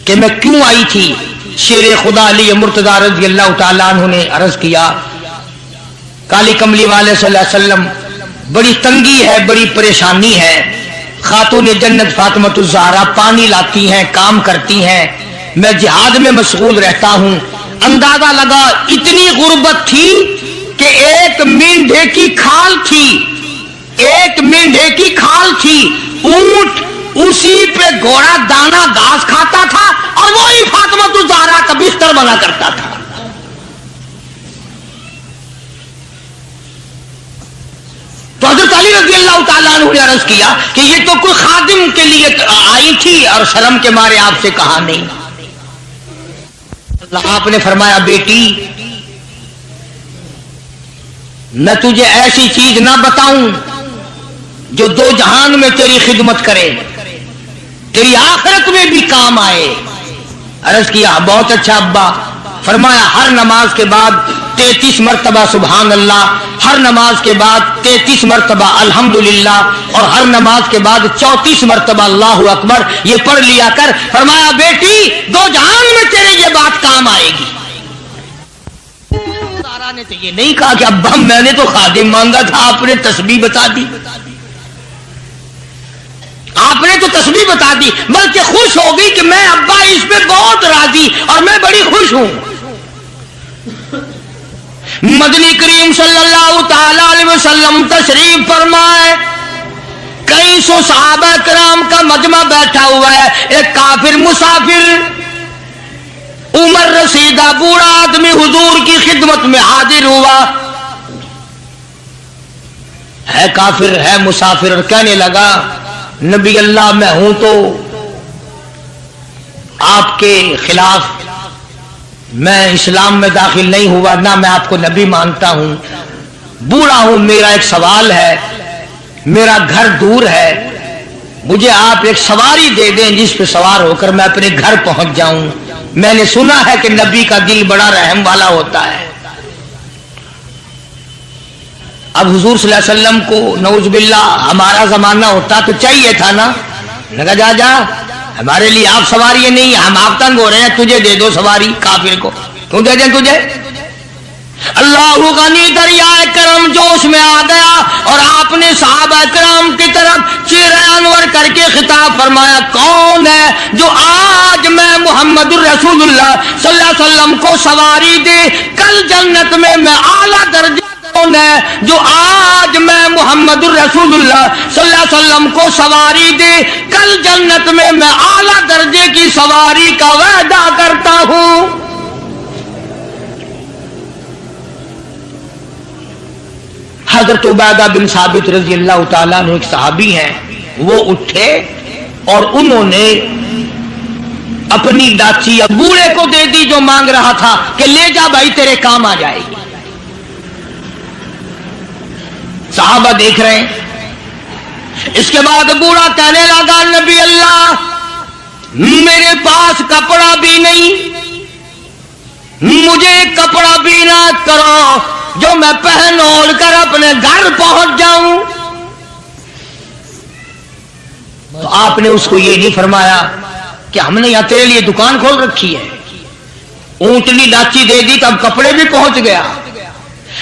کہ میں کیوں آئی تھی. شیر خدا علی مرتضی رضی اللہ تعالیٰ عنہ نے عرض کیا کالی کملی والے صلی اللہ علیہ وسلم بڑی تنگی ہے, بڑی پریشانی ہے. خاتون جنت فاطمۃ الزہرا پانی لاتی ہیں, کام کرتی ہیں, میں جہاد میں مشغول رہتا ہوں. اندازہ لگا اتنی غربت تھی کہ ایک مینڈھے کی کھال تھی, ایک مینڈھے کی کھال تھی, اونٹ اسی پہ گھوڑا دانا گھاس کھاتا تھا اور وہی فاطمۃ الزہرا کا بستر بنا کرتا تھا. تو حضرت علی رضی اللہ تعالیٰ عنہ نے عرض کیا کہ یہ تو کوئی خادم کے لیے آئی تھی اور شرم کے مارے آپ سے کہا نہیں. آپ نے فرمایا بیٹی میں تجھے ایسی چیز نہ بتاؤں جو دو جہان میں تیری خدمت کرے, تیری آخرت میں بھی کام آئے. عرض کیا بہت اچھا ابا. فرمایا ہر نماز کے بعد 33 مرتبہ سبحان اللہ, ہر نماز کے بعد 33 مرتبہ الحمدللہ اور ہر نماز کے بعد 34 مرتبہ اللہ اکبر یہ پڑھ لیا کر. فرمایا بیٹی دو جہان میں تیرے یہ بات کام آئے گی. سارا نے تو یہ نہیں کہا کہ ابا میں نے تو خادم مانگا تھا, آپ نے تسبیح بتا دی, آپ نے تو تسبیح بتا دی, بلکہ خوش ہو گئی کہ میں ابا اس پہ بہت راضی اور میں بڑی خوش ہوں. مدنی کریم صلی اللہ تعالی علیہ وسلم تشریف فرمائے, کئی سو صحابہ کرام کا مجمع بیٹھا ہوا ہے. ایک کافر مسافر عمر رسیدہ بوڑھا آدمی حضور کی خدمت میں حاضر ہوا. ہے کافر, ہے مسافر, اور کہنے لگا نبی اللہ میں ہوں تو آپ کے خلاف میں اسلام میں داخل نہیں ہوا, نہ میں آپ کو نبی مانتا ہوں. بوڑھا ہوں, میرا ایک سوال ہے, میرا گھر دور ہے, مجھے آپ ایک سواری دے دیں جس پہ سوار ہو کر میں اپنے گھر پہنچ جاؤں. میں نے سنا ہے کہ نبی کا دل بڑا رحم والا ہوتا ہے. اب حضور صلی اللہ علیہ وسلم کو نعوذ باللہ ہمارا زمانہ ہوتا تو چاہیے تھا نا, لگا جا جا ہمارے لیے آپ سواری نہیں, ہم آپ تنگ ہو رہے ہیں, تجھے دے دو سواری. کافر کو کیوں دے دیں تجھے؟ اللہ غنی دریائے کرم جوش میں آ گیا اور آپ نے صحابہ کرام کی طرف چہرہ انور کر کے خطاب فرمایا کون ہے جو آج میں محمد الرسول اللہ صلی اللہ علیہ وسلم کو سواری دے کل جنت میں اعلیٰ درجے. کون ہے جو آج میں محمد الرسول اللہ صلی اللہ علیہ وسلم کو سواری دے کل جنت میں اعلیٰ درجے کی سواری کا وعدہ کرتا ہوں. حضرت عبیدہ بن ثابت رضی اللہ تعالیٰ عنہ ایک صحابی ہیں, وہ اٹھے اور انہوں نے اپنی ڈاچی بوڑھے کو دے دی جو مانگ رہا تھا کہ لے جا بھائی تیرے کام آ جائے گی. صحابہ دیکھ رہے ہیں. اس کے بعد بوڑھا کہنے لگا نبی اللہ میرے پاس کپڑا بھی نہیں, مجھے کپڑا بھی نہ کرو جو میں پہن اوڑھ کر اپنے گھر پہنچ جاؤں. تو آپ نے اس کو یہ نہیں فرمایا کہ ہم نے یہاں تیرے لیے دکان کھول رکھی ہے, اونٹنی ڈاچی دے دی تب کپڑے بھی پہنچ گیا.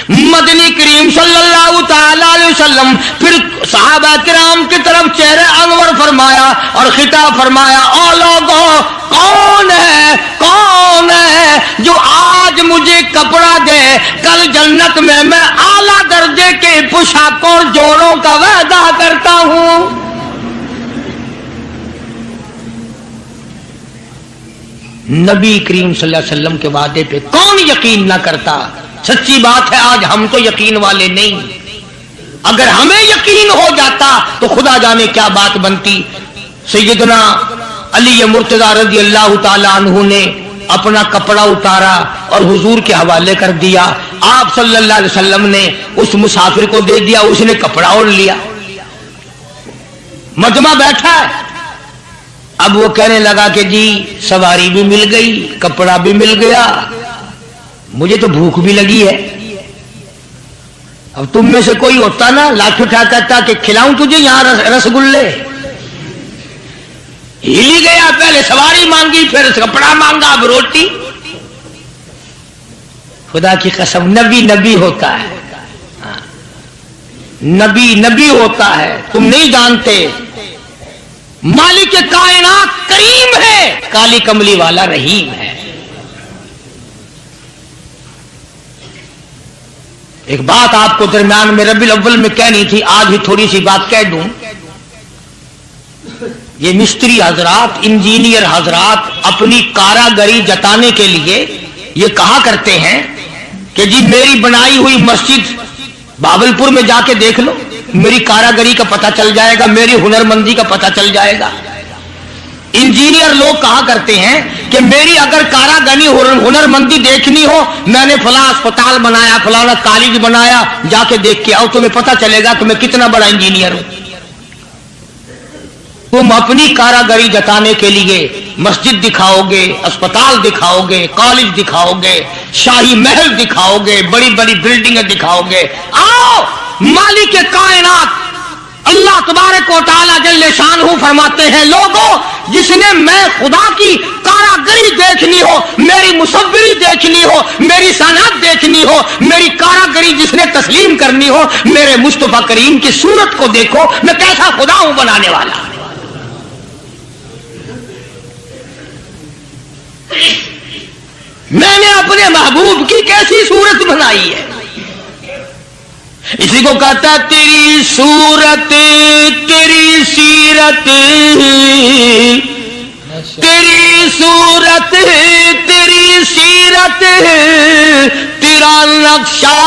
مدنی کریم صلی اللہ تعالی علیہ وسلم پھر صحابہ کرام کی طرف چہرے انور فرمایا اور خطاب فرمایا او لوگوں کون ہے جو آج مجھے کپڑا دے کل جنت میں اعلیٰ درجے کے پوشاکوں اور جوڑوں کا وعدہ کرتا ہوں. نبی کریم صلی اللہ علیہ وسلم کے وعدے پہ کون یقین نہ کرتا. سچی بات ہے آج ہم تو یقین والے نہیں. اگر ہمیں یقین ہو جاتا تو خدا جانے کیا بات بنتی. سیدنا علی مرتضی رضی اللہ تعالی عنہ نے اپنا کپڑا اتارا اور حضور کے حوالے کر دیا. آپ صلی اللہ علیہ وسلم نے اس مسافر کو دے دیا, اس نے کپڑا اوڑھ لیا. مجمع بیٹھا ہے, اب وہ کہنے لگا کہ جی سواری بھی مل گئی, کپڑا بھی مل گیا, مجھے تو بھوک بھی لگی ہے. اب تم میں سے کوئی ہوتا نا لاٹھی اٹھا کہتا کہ کھلاؤں تجھے یہاں رسگلے, ہلی گیا, پہلے سواری مانگی پھر کپڑا مانگا اب روٹی. خدا کی قسم نبی نبی ہوتا ہے, نبی نبی ہوتا ہے. تم نہیں جانتے مالک کائنات کریم ہے, کالی کملی والا رحیم ہے. ایک بات آپ کو درمیان میں ربیع الاول میں کہنی تھی, آج ہی تھوڑی سی بات کہہ دوں. یہ مستری حضرات, انجینئر حضرات اپنی کاراگری جتانے کے لیے یہ کہا کرتے ہیں کہ جی میری بنائی ہوئی مسجد بابلپور میں جا کے دیکھ لو, میری کاراگری کا پتہ چل جائے گا, میری ہنرمندی کا پتہ چل جائے گا. انجینئر لوگ کہا کرتے ہیں کہ میری اگر کاراگری ہنرمندی دیکھنی ہو, میں نے فلاں اسپتال بنایا, فلانا کالج بنایا, جا کے دیکھ کے آؤ, تمہیں پتہ چلے گا کہ میں کتنا بڑا انجینئر ہوں. تم اپنی کاراگری جتانے کے لیے مسجد دکھاؤ گے, اسپتال دکھاؤ گے, کالج دکھاؤ گے, شاہی محل دکھاؤ گے, بڑی بڑی بلڈنگیں دکھاؤ گے. آؤ مالک کائنات اللہ تبارک و تعالی جل شانہ فرماتے ہیں, لوگوں جس نے میں خدا کی کاراگری دیکھنی ہو, میری مصوری دیکھنی ہو, میری صنعت دیکھنی ہو, میری کاراگری جس نے تسلیم کرنی ہو, میرے مصطفیٰ کریم کی صورت کو دیکھو, میں کیسا خدا ہوں بنانے والا. میں نے اپنے محبوب کی کیسی صورت بنائی ہے. اسی کو کہتا تیری صورت تیری سیرت, تیری صورت تیری سیرت, تیرا نقشہ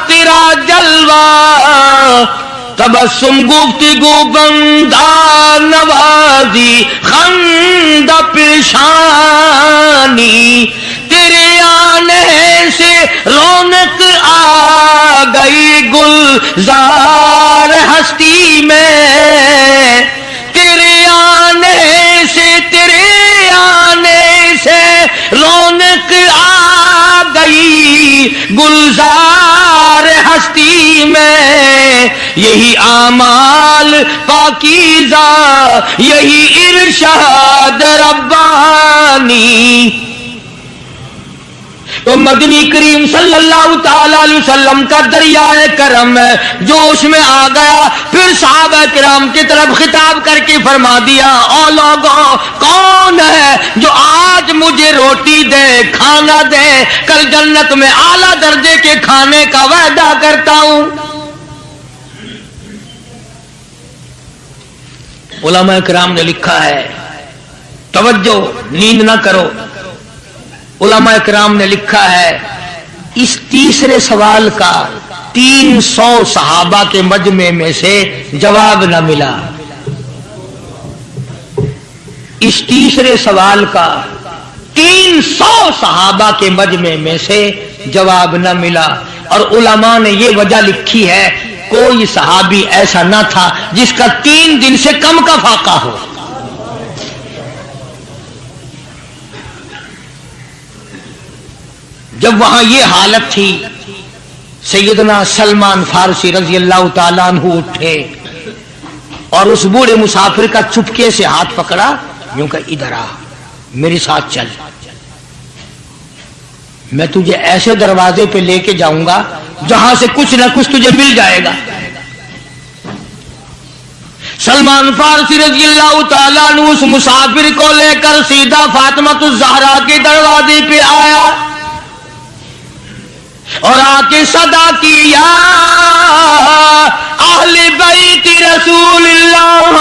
تیرا جلوہ, تبسم گفتگو بندہ نوازی خند پیشانی, تیرے آنے سے رونق آ گئی گلزار ہستی میں, تیرے آنے سے رونق آ گئی گلزار ہستی میں. یہی اعمال پاکیزہ, یہی ارشاد ربانی. تو مدنی کریم صلی اللہ تعالی علیہ وسلم کا دریائے کرم ہے جو اس میں آ گیا. پھر صحابہ کرام کی طرف خطاب کر کے فرما دیا, او لوگوں کون ہے جو آج مجھے روٹی دے, کھانا دے, کل جنت میں اعلیٰ درجے کے کھانے کا وعدہ کرتا ہوں. علماء کرام نے لکھا ہے, توجہ نیند نہ کرو, علماء کرام نے لکھا ہے اس تیسرے سوال کا 300 صحابہ کے مجمع میں سے جواب نہ ملا. اس تیسرے سوال کا 300 صحابہ کے مجمع میں سے جواب نہ ملا. اور علماء نے یہ وجہ لکھی ہے, کوئی صحابی ایسا نہ تھا جس کا 3 دن سے کم کا فاقہ ہو. جب وہاں یہ حالت تھی, سیدنا سلمان فارسی رضی اللہ تعالیٰ عنہ اٹھے اور اس بوڑھے مسافر کا چپکے سے ہاتھ پکڑا, یوں کہ ادھر آ, میرے ساتھ چل, میں تجھے ایسے دروازے پہ لے کے جاؤں گا جہاں سے کچھ نہ کچھ تجھے مل جائے گا. سلمان فارسی رضی اللہ تعالیٰ عنہ اس مسافر کو لے کر سیدھا فاطمۃ الزہرا کے دروازے پہ آیا اور آ کے صدا کی, یا اہل بیت رسول اللہ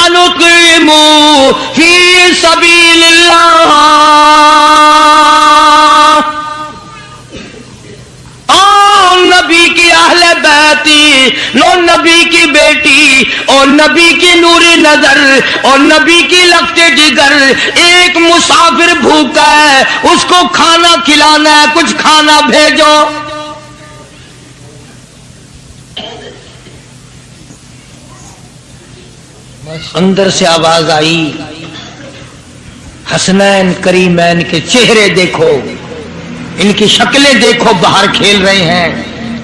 انقیموا فی سبیل اللہ رہتی، لو نبی کی بیٹی اور نبی کی نوری نظر اور نبی کی لگتے جگر، ایک مسافر بھوکا ہے، اس کو کھانا کھلانا ہے، کچھ کھانا بھیجو۔ اندر سے آواز آئی، حسنین کریمین کے چہرے دیکھو، ان کی شکلیں دیکھو، باہر کھیل رہے ہیں۔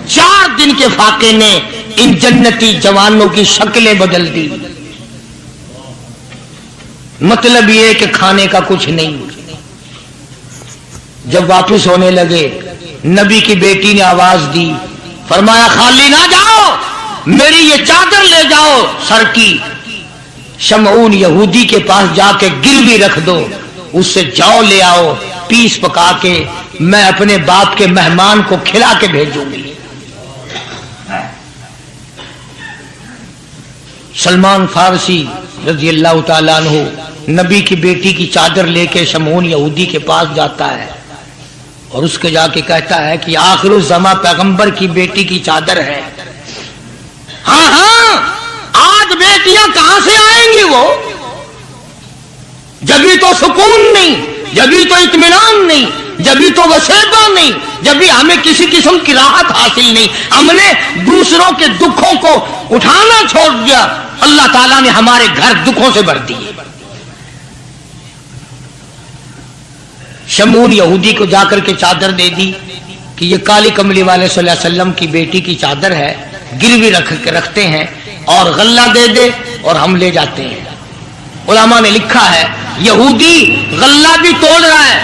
4 دن کے فاقے نے ان جنتی جوانوں کی شکلیں بدل دی۔ مطلب یہ کہ کھانے کا کچھ نہیں۔ جب واپس ہونے لگے، نبی کی بیٹی نے آواز دی، فرمایا خالی نہ جاؤ، میری یہ چادر لے جاؤ سر کی، شمعون یہودی کے پاس جا کے گروی رکھ دو، اس سے جو لے آؤ، پیس پکا کے میں اپنے باپ کے مہمان کو کھلا کے بھیجوں گی۔ سلمان فارسی رضی اللہ تعالیٰ عنہ نبی کی بیٹی کی چادر لے کے شمعون یہودی کے پاس جاتا ہے اور اس کے جا کے کہتا ہے کہ آخر الزماں پیغمبر کی بیٹی کی چادر ہے۔ ہاں ہاں، آج بیٹیاں کہاں سے آئیں گی؟ وہ جبھی تو سکون نہیں، جبھی تو اطمینان نہیں، جبھی تو وسیبہ نہیں، جبھی ہمیں کسی قسم کی راحت حاصل نہیں، ہم نے دوسروں کے دکھوں کو اٹھانا چھوڑ دیا، اللہ تعالیٰ نے ہمارے گھر دکھوں سے بھر دیے۔ شمعون یہودی کو جا کر کے چادر دے دی کہ یہ کالی کملی والے صلی اللہ علیہ وسلم کی بیٹی کی چادر ہے، گروی رکھ کے رکھتے ہیں اور غلہ دے دے اور ہم لے جاتے ہیں۔ علماء نے لکھا ہے یہودی غلہ بھی توڑ رہا ہے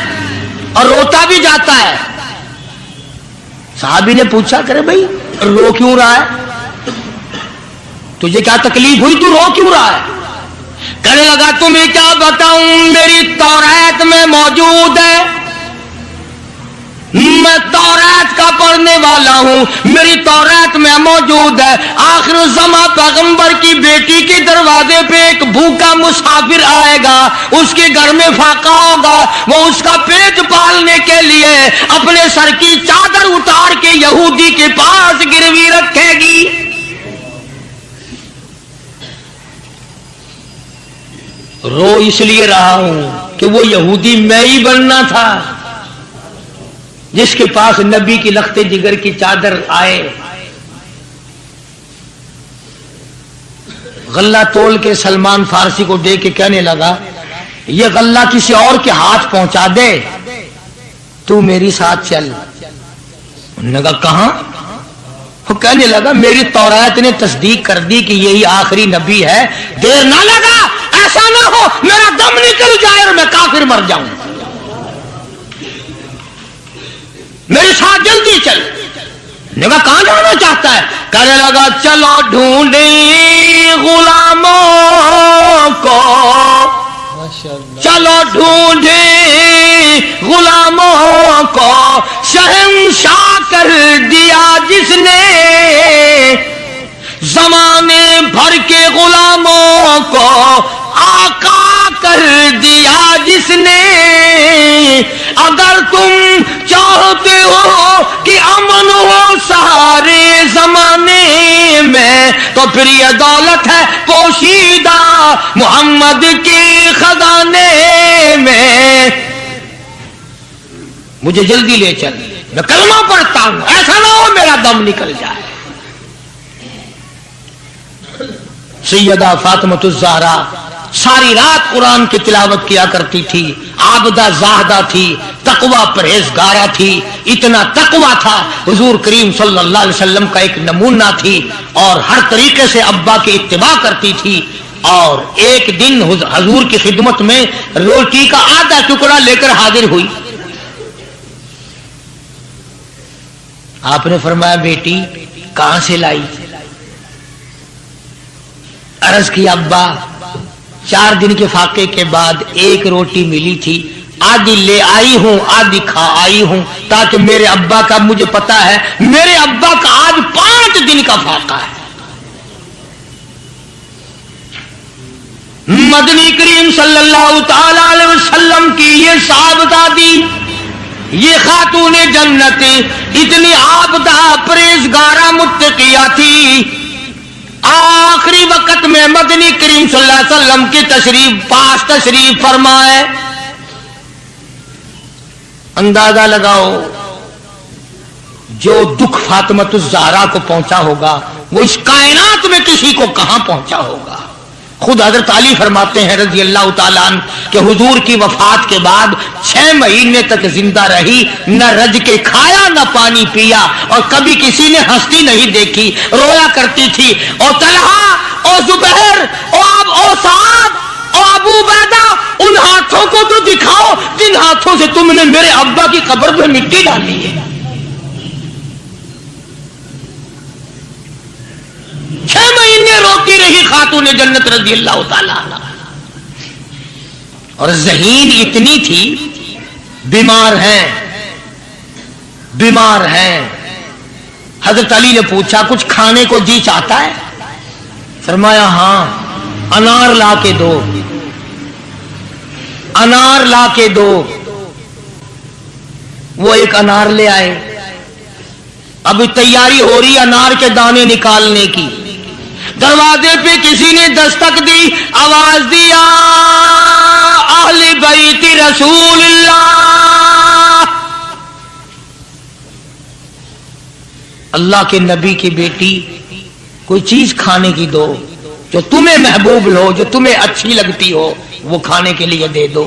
اور روتا بھی جاتا ہے۔ صحابی نے پوچھا کرے بھائی رو کیوں رہا ہے؟ تجھے کیا تکلیف ہوئی، تو رو کیوں رہا ہے؟ کہنے لگا تمہیں کیا بتاؤں، میری تورات میں موجود ہے، میں تورات کا پڑھنے والا ہوں، میری تورات میں موجود ہے آخر الزماں پیغمبر کی بیٹی کے دروازے پہ ایک بھوکا مسافر آئے گا، اس کے گھر میں فاقہ ہوگا، وہ اس کا پیٹ پالنے کے لیے اپنے سر کی چادر اتار کے یہودی کے پاس گروی رکھے گی۔ رو اس لیے رہا ہوں کہ وہ یہودی میں ہی بننا تھا جس کے پاس نبی کی لخت جگر کی چادر آئے۔ غلہ تول کے سلمان فارسی کو دے کے کہنے لگا یہ غلہ کسی اور کے ہاتھ پہنچا دے، تو میری ساتھ چل۔ انہوں نے کہا کہاں؟ وہ کہنے لگا میری تورات نے تصدیق کر دی کہ یہی آخری نبی ہے، دیر نہ لگا، ایسا نہ ہو میرا دم نکل جائے اور میں کافر مر جاؤں، میرے ساتھ جلدی چل۔ نے کہا کہاں جانا چاہتا ہے؟ کہنے لگا چلو ڈھونڈیں غلاموں کو، چلو ڈھونڈیں غلاموں کو، شہنشاہ کر دیا جس نے زمانے بھر کے غلاموں کو، آقا کر دیا جس نے۔ اگر تم چاہتے ہو کہ امن ہو سارے زمانے میں تو پھر یہ دولت ہے پوشیدہ محمد کے خزانے میں۔ مجھے جلدی لے چل، میں کلمہ پڑھتا ہوں، ایسا نہ ہو میرا دم نکل جائے۔ سیدہ فاطمۃ الزہرا ساری رات قرآن کی تلاوت کیا کرتی تھی، عابدہ زاہدہ تھی، تقوی پرہیزگارہ تھی، اتنا تقوی تھا حضور کریم صلی اللہ علیہ وسلم کا ایک نمونہ تھی اور ہر طریقے سے ابا کی اتباع کرتی تھی۔ اور ایک دن حضور کی خدمت میں روٹی کا آدھا ٹکڑا لے کر حاضر ہوئی۔ آپ نے فرمایا بیٹی کہاں سے لائی؟ عرض کی ابا 4 دن کے فاقے کے بعد ایک روٹی ملی تھی، آدھی لے آئی ہوں آدھی کھا آئی ہوں، تاکہ میرے ابا کا، مجھے پتا ہے میرے ابا کا آج 5 دن کا فاقہ ہے۔ مدنی کریم صلی اللہ تعالی علیہ وسلم کی یہ صاحبزادی یہ خاتون جنت اتنی عابدہ پرہیزگارہ متقیہ تھی، آخری وقت میں مدنی کریم صلی اللہ علیہ وسلم کی پاس تشریف فرمائے. اندازہ لگاؤ جو دکھ فاطمہ الزہرا کو پہنچا ہوگا وہ اس کائنات میں کسی کو کہاں پہنچا ہوگا. خود حضرت علی فرماتے ہیں رضی اللہ تعالیٰ عنہ کہ حضور کی وفات کے بعد 6 مہینے تک زندہ رہی، نہ رج کے کھایا نہ پانی پیا، اور کبھی کسی نے ہستی نہیں دیکھی، رویا کرتی تھی. اور طلحہ اور زبیر اور سعد اور ابو عبیدہ، ان ہاتھوں کو تو دکھاؤ جن ہاتھوں سے تم نے میرے ابا کی قبر پہ مٹی ڈالی ہے. 6 مہینے روتی رہی خاتون جنت رضی اللہ تعالیٰ عنہ، اور ذہین اتنی تھی، بیمار ہیں. حضرت علی نے پوچھا کچھ کھانے کو جی چاہتا ہے؟ فرمایا ہاں، انار لا کے دو، انار لا کے دو. وہ ایک انار لے آئے. اب تیاری ہو رہی انار کے دانے نکالنے کی. دروازے پہ کسی نے دستک دی، آواز دیا اہل بیت رسول اللہ، اللہ کے نبی کی بیٹی کوئی چیز کھانے کی دو جو تمہیں محبوب ہو، جو تمہیں اچھی لگتی ہو، وہ کھانے کے لیے دے دو.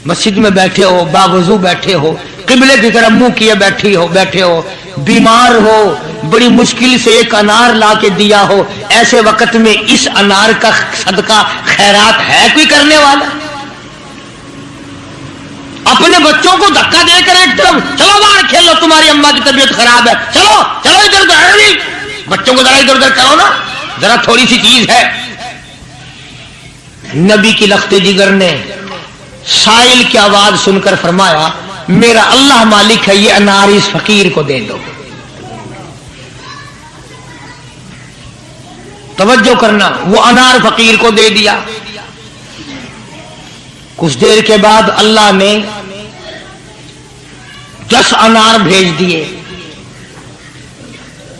مسجد میں بیٹھے ہو، باوضو بیٹھے ہو، قبلے کی طرف منہ کیے بیٹھے ہو، بیمار ہو، بڑی مشکل سے ایک انار لا کے دیا ہو، ایسے وقت میں اس انار کا صدقہ خیرات ہے کوئی کرنے والا؟ اپنے بچوں کو دھکا دے کر ایک طرف چلو باہر کھیلو، تمہاری اماں کی طبیعت خراب ہے، چلو چلو ادھر ادھر، بچوں کو ذرا ادھر ادھر کرو نا، ذرا تھوڑی سی چیز ہے. نبی کی لخت جگر نے سائل کی آواز سن کر فرمایا میرا اللہ مالک ہے، یہ انار اس فقیر کو دے دو. توجہ کرنا، وہ انار فقیر کو دے دیا. کچھ دیر کے بعد اللہ نے 10 انار بھیج دیے.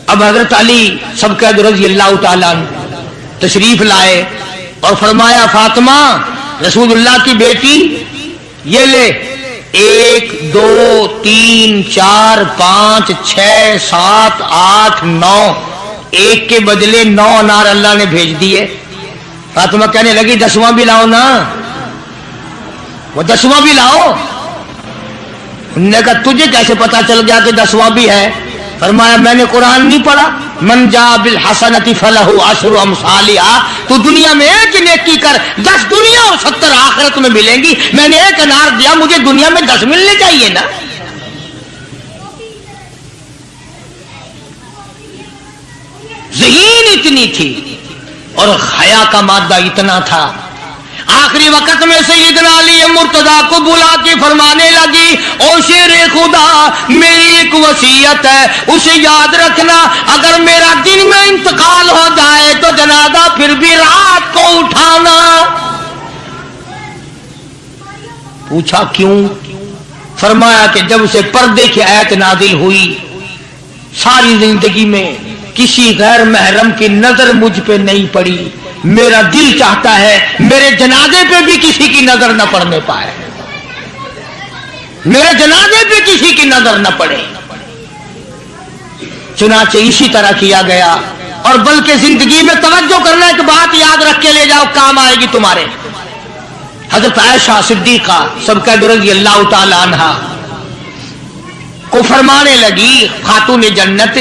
اب حضرت علی سب قید رضی اللہ تعالیٰ عنہ تشریف لائے اور فرمایا فاطمہ رسول اللہ کی بیٹی یہ لے، 1 2 3 4 5 6 7 8 9، ایک کے بدلے 9 انار اللہ نے بھیج دیے. فاطمہ کہنے لگی 10واں بھی لاؤ نا، وہ 10واں بھی لاؤ. انہوں نے کہا تجھے کیسے پتا چل گیا کہ 10واں بھی ہے؟ فرمایا میں نے قرآن نہیں پڑھا، من جاء بالحسنۃ فلہ عشر امثالھا، تو دنیا میں ایک نیکی کر 10 دنیا اور 70 آخرت میں ملیں گی. میں نے ایک انار دیا، مجھے دنیا میں 10 ملنے چاہیے نا. ذہین اتنی تھی اور حیا کا مادہ اتنا تھا. آخری وقت میں سیدنا علی مرتضی کو بلا کے فرمانے لگی او شیر خدا میری ایک وصیت ہے، اسے یاد رکھنا، اگر میرا دن میں انتقال ہو جائے تو جنازہ پھر بھی رات کو اٹھانا. پوچھا کیوں؟ فرمایا کہ جب سے پردے کی آیت نازل ہوئی ساری زندگی میں کسی غیر محرم کی نظر مجھ پہ نہیں پڑی. میرا دل چاہتا ہے میرے جنازے پہ بھی کسی کی نظر نہ پڑنے پائے، میرے جنازے پہ کسی کی نظر نہ پڑے. چنانچہ اسی طرح کیا گیا. اور بلکہ زندگی میں توجہ کرنا، ایک بات یاد رکھ کے لے جاؤ، کام آئے گی تمہارے. حضرت عائشہ صدیقہ سب کا رضی اللہ تعالی عنہا کو فرمانے لگی خاتون جنت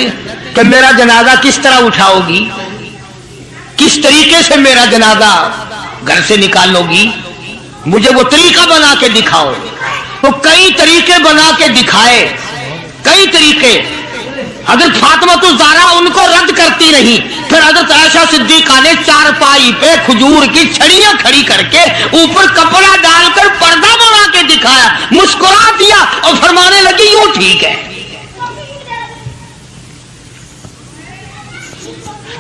کہ میرا جنازہ کس طرح اٹھاؤ گی، کس طریقے سے میرا جنازہ گھر سے نکالو گی، مجھے وہ طریقہ بنا کے دکھاؤ. تو کئی طریقے بنا کے دکھائے، کئی طریقے. حضرت فاطمہ الزہرا ان کو رد کرتی رہی. پھر حضرت عائشہ صدیقہ نے چارپائی پہ کھجور کی چھڑیاں کھڑی کر کے اوپر کپڑا ڈال کر پردہ بنا کے دکھایا، مسکرا دیا اور فرمانے لگی یوں ٹھیک ہے.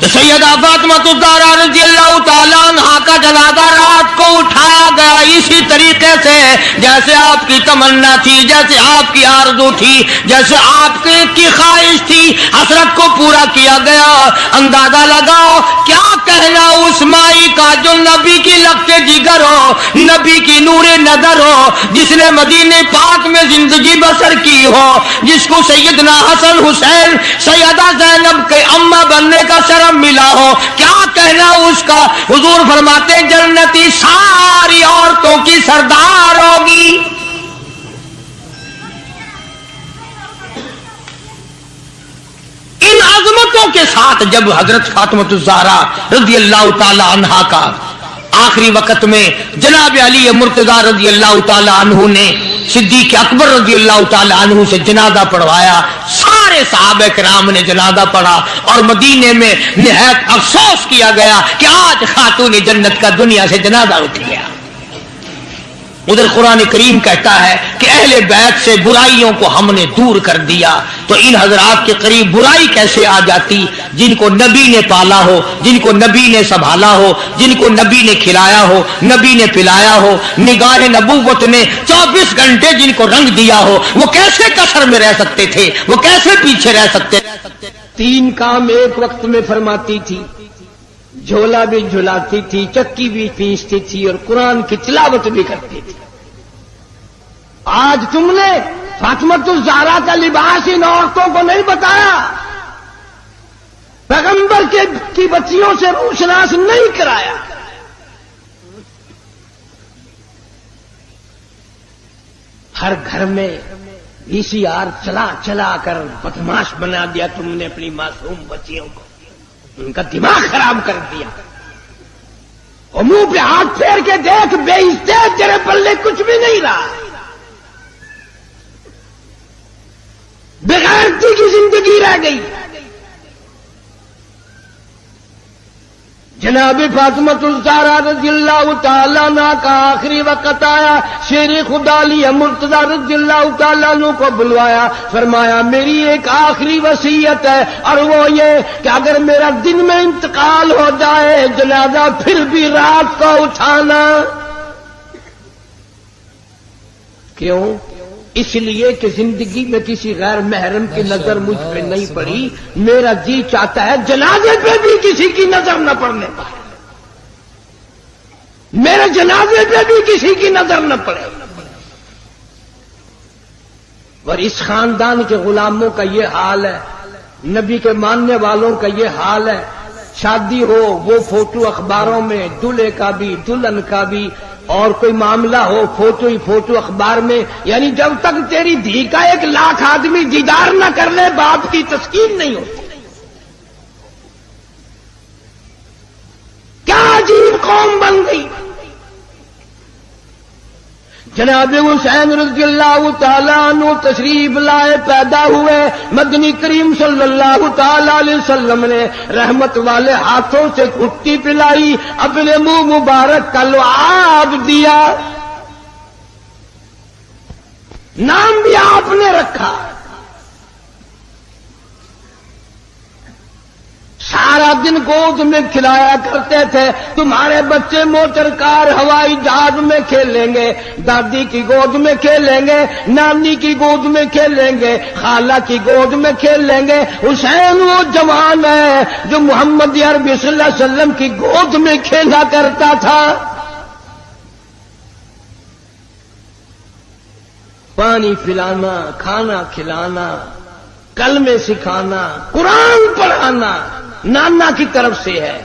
تو سیدہ فاطمہ فاطمہ الزہرا رضی اللہ تعالیٰ عنہا کا جنازہ رات کو اٹھایا گیا اسی طریقے سے جیسے آپ کی تمنا تھی، جیسے آپ کی آرزو تھی، جیسے آپ کی خواہش تھی، حسرت کو پورا کیا گیا۔ اندازہ لگاؤ کیا کہنا اس مائی کا جو نبی کی لگتے جگر ہو، نبی کی نور نظر ہو، جس نے مدینے پاک میں زندگی بسر کی ہو، جس کو سیدنا حسن حسین سیدہ زینب کے اماں بننے کا شرف ملا ہو، کیا کہنا اس کا؟ حضور فرماتے جنتی ساری عورتوں کی سردار ہوگی۔ ان عظمتوں کے ساتھ جب حضرت فاطمہ الزہرا رضی اللہ تعالی عنہا کا آخری وقت میں جناب علی مرتضی رضی اللہ تعالی عنہ نے صدیق اکبر رضی اللہ تعالی عنہ سے جنازہ پڑھوایا، سارے صحابہ کرام نے جنازہ پڑھا اور مدینے میں نہایت افسوس کیا گیا کہ آج خاتون جنت کا دنیا سے جنازہ اٹھ گیا۔ ادھر قرآن کریم کہتا ہے کہ اہل بیت سے برائیوں کو ہم نے دور کر دیا، تو ان حضرات کے قریب برائی کیسے آ جاتی؟ جن کو نبی نے پالا ہو، جن کو نبی نے سنبھالا ہو، جن کو نبی نے کھلایا ہو، نبی نے پلایا ہو، نگاہ نبوت نے 24 گھنٹے جن کو رنگ دیا ہو، وہ کیسے کثر میں رہ سکتے تھے؟ وہ کیسے پیچھے رہ سکتے؟ 3 کام ایک وقت میں فرماتی تھی، جھولا بھی جھلاتی تھی، چکی بھی پیستی تھی اور قرآن کی تلاوت بھی کرتی تھی۔ آج تم نے فاطمہ الزہرا کا لباس ان عورتوں کو نہیں بتایا، پیغمبر کی بچیوں سے روشناس نہیں کرایا۔ ہر گھر میں VCR چلا چلا کر بدماش بنا دیا تم نے اپنی معصوم بچیوں کو، ان کا دماغ خراب کر دیا۔ اور منہ پہ ہاتھ پھیر کے دیکھ، بے عزتی تیرے پلے کچھ بھی نہیں رہا، بغیرتی کی زندگی رہ گئی۔ جناب فاطمہ الزہرا رضی اللہ تعالیٰ عنہ کا آخری وقت آیا، شیر خدا علی مرتضی رضی اللہ تعالیٰ عنہ کو بلوایا، فرمایا میری ایک آخری وصیت ہے اور وہ یہ کہ اگر میرا دن میں انتقال ہو جائے جنازہ پھر بھی رات کو اٹھانا۔ کیوں؟ اس لیے کہ زندگی میں کسی غیر محرم کی نظر مجھ پہ نہیں پڑی، میرا جی چاہتا ہے جنازے پہ بھی کسی کی نظر نہ پڑنے پائے، میرے جنازے پہ بھی کسی کی نظر نہ پڑے۔ اور اس خاندان کے غلاموں کا یہ حال ہے، نبی کے ماننے والوں کا یہ حال ہے، شادی ہو وہ فوٹو اخباروں میں، دلہے کا بھی دلہن کا بھی، اور کوئی معاملہ ہو فوٹو ہی فوٹو اخبار میں، یعنی جب تک تیری دھی کا 1 لاکھ آدمی دیدار نہ کر لے باپ کی تسکین نہیں ہوتی۔ کیا عجیب قوم بن گئی۔ جناب حسین رضی اللہ تعالیٰ عنہ تشریف لائے، پیدا ہوئے، مدنی کریم صلی اللہ تعالیٰ علیہ وسلم نے رحمت والے ہاتھوں سے گھٹی پلائی، اپنے منہ مبارک کا لعاب دیا، نام بھی آپ نے رکھا۔ سارا دن گود میں کھلایا کرتے تھے، تمہارے بچے موٹر کار ہوائی جہاز میں کھیلیں گے، دادی کی گود میں کھیلیں گے، نانی کی گود میں کھیلیں گے، خالہ کی گود میں کھیلیں گے۔ حسین وہ جوان ہے جو محمد عربی صلی اللہ علیہ وسلم کی گود میں کھیلا کرتا تھا۔ پانی پلانا، کھانا کھلانا، کلمے سکھانا، قرآن پڑھانا نانا کی طرف سے ہے،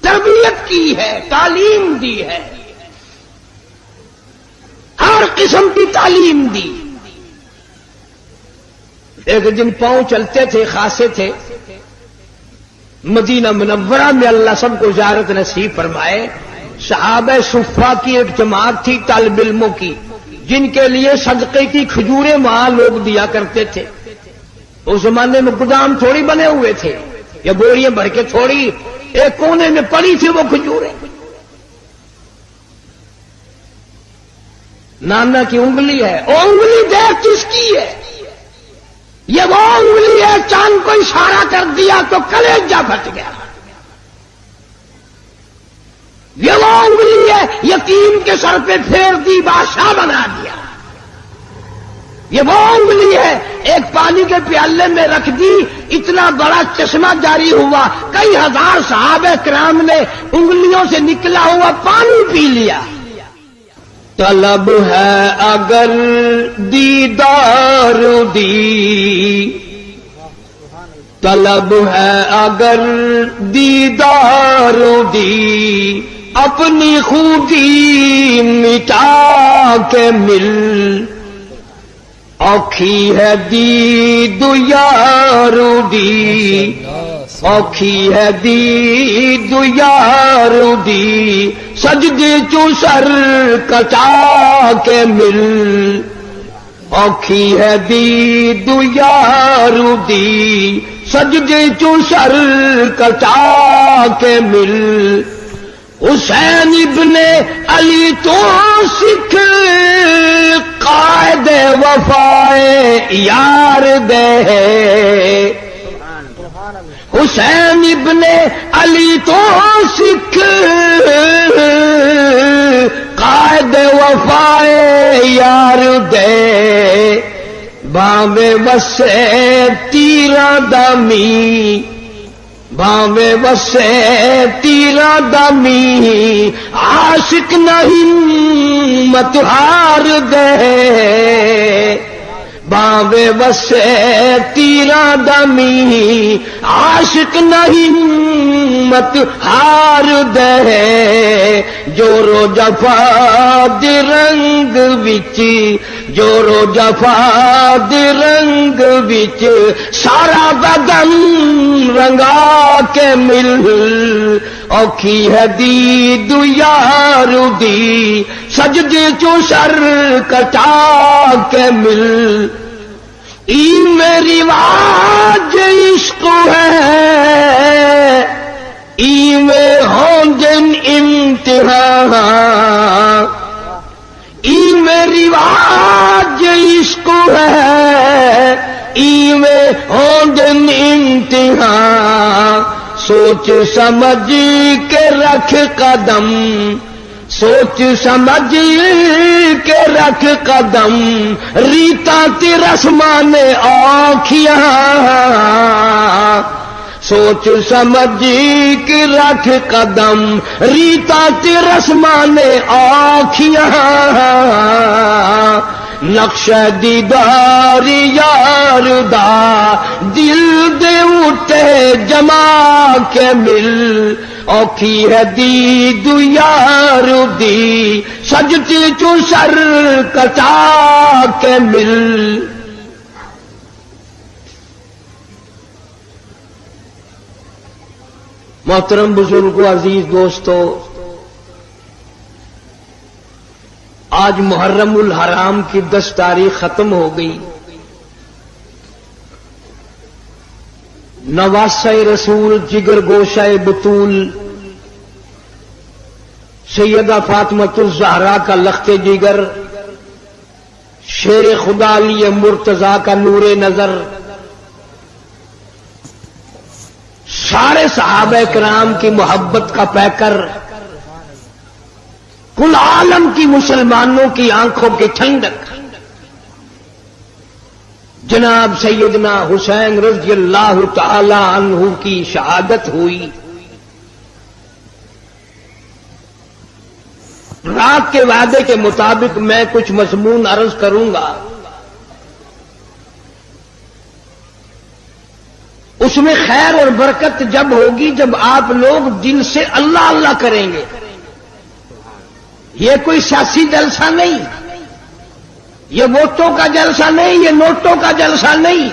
تربیت کی ہے، تعلیم دی ہے، ہر قسم کی تعلیم دی۔ ایک دن پاؤں چلتے تھے، خاصے تھے، مدینہ منورہ میں اللہ سب کو زیارت نصیب فرمائے۔ صحابہ صفہ کی ایک جماعت تھی طالب علموں کی، جن کے لیے صدقے کی کھجوریں وہاں لوگ دیا کرتے تھے۔ اس زمانے میں گودام تھوڑی بنے ہوئے تھے، یا بوریاں بھر کے تھوڑی، ایک کونے میں پڑی تھی وہ کھجوریں۔ نانا کی انگلی ہے، وہ انگلی دیکھ کس کی ہے؟ یہ وہ انگلی ہے، چاند کو اشارہ کر دیا تو کلیجہ پھٹ گیا۔ یہ وہ انگلی ہے یتیم کے سر پہ پھیر دی بادشاہ بنا دیا. یہ وہ انگلی ہے ایک پانی کے پیالے میں رکھ دی اتنا بڑا چشمہ جاری ہوا, کئی ہزار صحابہ کرام نے انگلیوں سے نکلا ہوا پانی پی لیا. طلب ہے اگر دیدار دی, طلب ہے اگر دیدار دی, اپنی خوبی مٹا کے مل, اوکھی ہے دید یار دی, اوکھی ہے دید یار دی, سجدے چو سر کٹا کے مل, اوکھی ہے دید یار دی, سجدے چو سر کٹا کے مل. حسین ابن علی تو سکھ قائد وفائے یار دے, حسین ابن علی تو سکھ قائد وفائے یار دے, باوے وسے تیرا دمی, باوے وسے تیرا دمی, عاشق نہیں مت ہار دے, باوے وسے تیرا دمی, عاشق نہیں مت ہار دے. جورو جفا دی رنگ وچ, جورو جفا دی رنگ وچ, سارا بدن رنگا کے مل, اوکھی ہے دید یار دی, سجدے چو سر کٹا کے مل. ای میری واج عشق ہے, ای میں ہوں جن امتحان, ای میری واج عشق ہے, ای میں ہوں جن امتحان. سوچ سمجھ کے رکھ قدم, سوچ سمجھ کے رکھ قدم, ریتا تی رسمان آنکھیاں, سوچ سمجھ کے رکھ قدم, ریتا تی رسمان آنکھیاں. نقش دیدار یار دا دل دے اٹھے جما کے مل, اوکھی ہے دید یار دی, سجدے چو سر کٹا کے مل. محترم بزرگوں, عزیز دوستو, آج محرم الحرام کی 10 تاریخ ختم ہو گئی. نواسہ رسول, جگر گوشہ بطول, سیدہ فاطمۃ الزہرا کا لخت جگر, شیر خدا علی مرتضیٰ کا نور نظر, سارے صحابہ کرام کی محبت کا پیکر, کل عالم کی مسلمانوں کی آنکھوں کی ٹھنڈک, جناب سیدنا حسین رضی اللہ تعالی عنہ کی شہادت ہوئی. رات کے وعدے کے مطابق میں کچھ مضمون عرض کروں گا, اس میں خیر اور برکت جب ہوگی جب آپ لوگ دل سے اللہ اللہ کریں گے. یہ کوئی سیاسی جلسہ نہیں, یہ ووٹوں کا جلسہ نہیں, یہ نوٹوں کا جلسہ نہیں,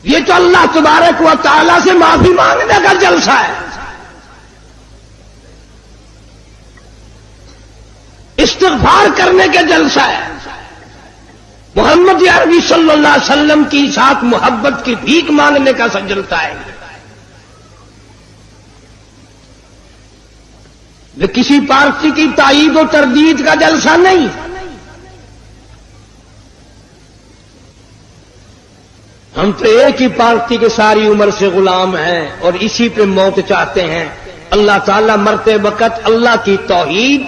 یہ تو اللہ تبارک و تعالی سے معافی مانگنے کا جلسہ ہے, استغفار کرنے کا جلسہ ہے, محمد عربی صلی اللہ علیہ وسلم کی ساتھ محبت کی بھیک مانگنے کا جلسہ ہے. یہ کسی پارٹی کی تائید و تردید کا جلسہ نہیں. ہم تو ایک ہی پارٹی کے ساری عمر سے غلام ہیں اور اسی پہ موت چاہتے ہیں. اللہ تعالیٰ مرتے وقت اللہ کی توحید،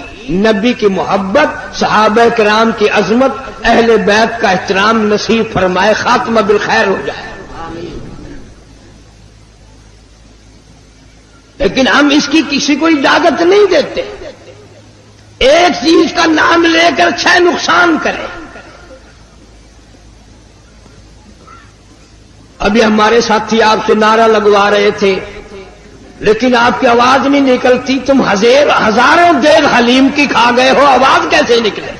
نبی کی محبت، صحابہ کرام کی عظمت، اہل بیت کا احترام نصیب فرمائے، خاتمہ بالخیر ہو جائے. لیکن ہم اس کی کسی کو اجازت نہیں دیتے. ایک چیز کا نام لے کر 6 نقصان کرے. ابھی ہمارے ساتھی آپ سے نعرہ لگوا رہے تھے لیکن آپ کی آواز نہیں نکلتی. تم ہزاروں دیگ حلیم کی کھا گئے ہو، آواز کیسے نکلے؟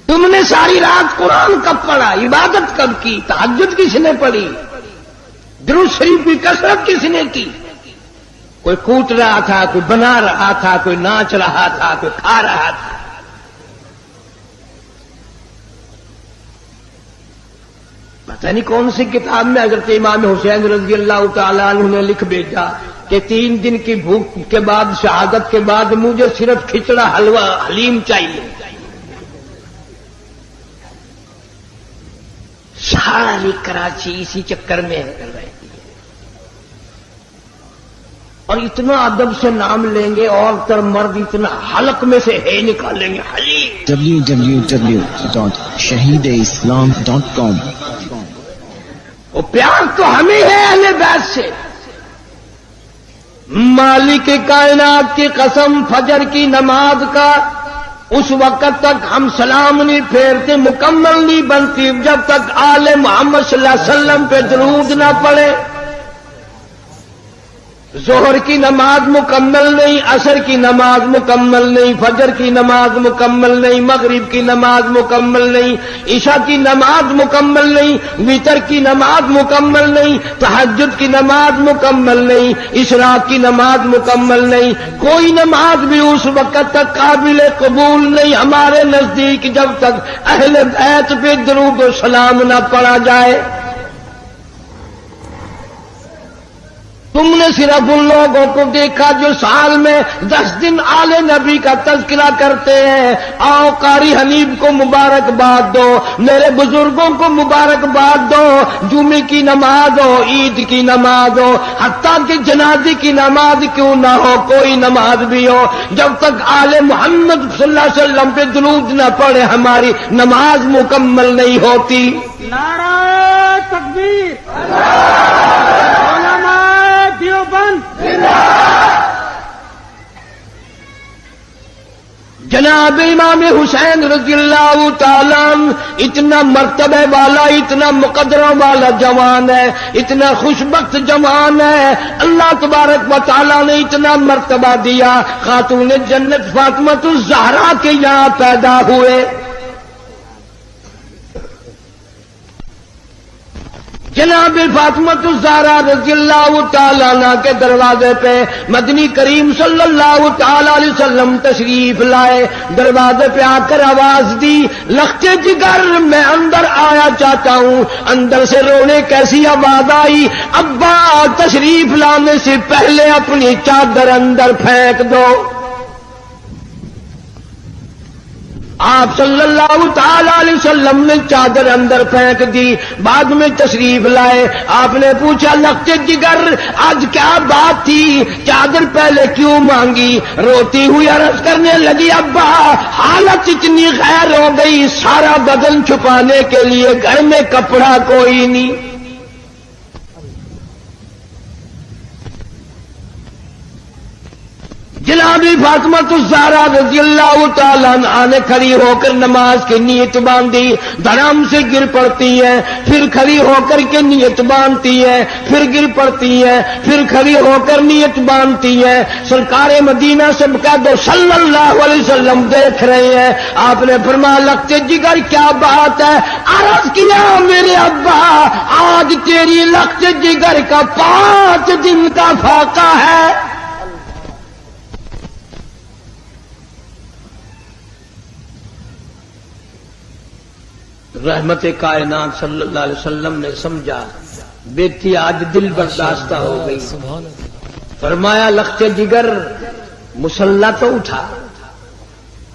تم نے ساری رات قرآن کب پڑھا؟ عبادت کب کی؟ تہجد کس نے پڑھی؟ درود شریف کی کثرت کس نے کی؟ کوئی کوٹ رہا تھا، کوئی بنا رہا تھا، کوئی ناچ رہا تھا، کوئی کھا رہا تھا. پتہ نہیں کون سی کتاب میں حضرت امام حسین رضی اللہ تعالیٰ عنہ نے لکھ بھیجا کہ 3 دن کی بھوک کے بعد، شہادت کے بعد مجھے صرف کھچڑا حلوہ حلیم چاہیے. ساری کراچی اسی چکر میں کر رہی ہے. اور اتنا ادب سے نام لیں گے، عورت اور مرد اتنا حلق میں سے ہے نکالیں گے حلیم. www.shahideislam.com. وہ پیار تو ہمیں ہے اہل بیت سے. مالک کائنات کی قسم، فجر کی نماز کا اس وقت تک ہم سلام نہیں پھیرتے، مکمل نہیں بنتی جب تک آل محمد صلی اللہ علیہ وسلم پہ درود نہ پڑے. ظہر کی نماز مکمل نہیں، عصر کی نماز مکمل نہیں، فجر کی نماز مکمل نہیں، مغرب کی نماز مکمل نہیں، عشاء کی نماز مکمل نہیں، وتر کی نماز مکمل نہیں، تہجد کی نماز مکمل نہیں، اشراق کی نماز مکمل نہیں. کوئی نماز بھی اس وقت تک قابل قبول نہیں ہمارے نزدیک جب تک اہل بیت پہ درود و سلام نہ پڑھا جائے. تم نے صرف ان لوگوں کو دیکھا جو سال میں 10 دن آل نبی کا تذکرہ کرتے ہیں. آؤ قاری حنیف کو مبارکباد دو، میرے بزرگوں کو مبارکباد دو. جمعے کی نماز ہو، عید کی نماز ہو، حتیٰ کہ جنازے کی نماز کیوں نہ ہو، کوئی نماز بھی ہو، جب تک آل محمد صلی اللہ علیہ وسلم پہ درود نہ پڑے ہماری نماز مکمل نہیں ہوتی. نعرہ تکبیر، جناب امام حسین رضی اللہ تعالیٰ عنہ اتنا مرتبہ والا، اتنا مقدروں والا جوان ہے، اتنا خوشبخت جوان ہے. اللہ تبارک و تعالیٰ نے اتنا مرتبہ دیا. خاتون جنت فاطمہ الزہرا کے یہاں پیدا ہوئے. جناب فاطمہ الزہرا رضی اللہ تعالیٰ عنہ کے دروازے پہ مدنی کریم صلی اللہ تعالیٰ علیہ وسلم تشریف لائے. دروازے پہ آ کر آواز دی، لخت جگر میں اندر آیا چاہتا ہوں. اندر سے رونے کیسی آواز آئی، ابا تشریف لانے سے پہلے اپنی چادر اندر پھینک دو. آپ صلی اللہ تعالی علیہ وسلم نے چادر اندر پھینک دی. بعد میں تشریف لائے. آپ نے پوچھا لخت جگر آج کیا بات تھی، چادر پہلے کیوں مانگی؟ روتی ہوئی عرض کرنے لگی، ابا حالت اتنی غیر ہو گئی، سارا بدن چھپانے کے لیے گھر میں کپڑا کوئی نہیں. جناب فاطمہ الزہرا رضی اللہ تعالیٰ عنہ نے کھڑی ہو کر نماز کی نیت باندھی. دھڑام سے گر پڑتی ہے، پھر کھڑی ہو کر کے نیت باندھتی ہے، پھر گر پڑتی ہے، پھر کھڑی ہو کر نیت باندھتی ہے. سرکار مدینہ سے کہہ دو صلی اللہ علیہ وسلم دیکھ رہے ہیں. آپ نے فرمایا لخت جگر کیا بات ہے؟ عرض کیا میرے ابا آج تیری لخت جگر کا 5 دن کا فاقہ ہے. رحمت کائنات صلی اللہ علیہ وسلم نے سمجھا بیٹی آج دل برداشتہ ہو گئی. فرمایا لخت جگر مسلح تو اٹھا.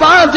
5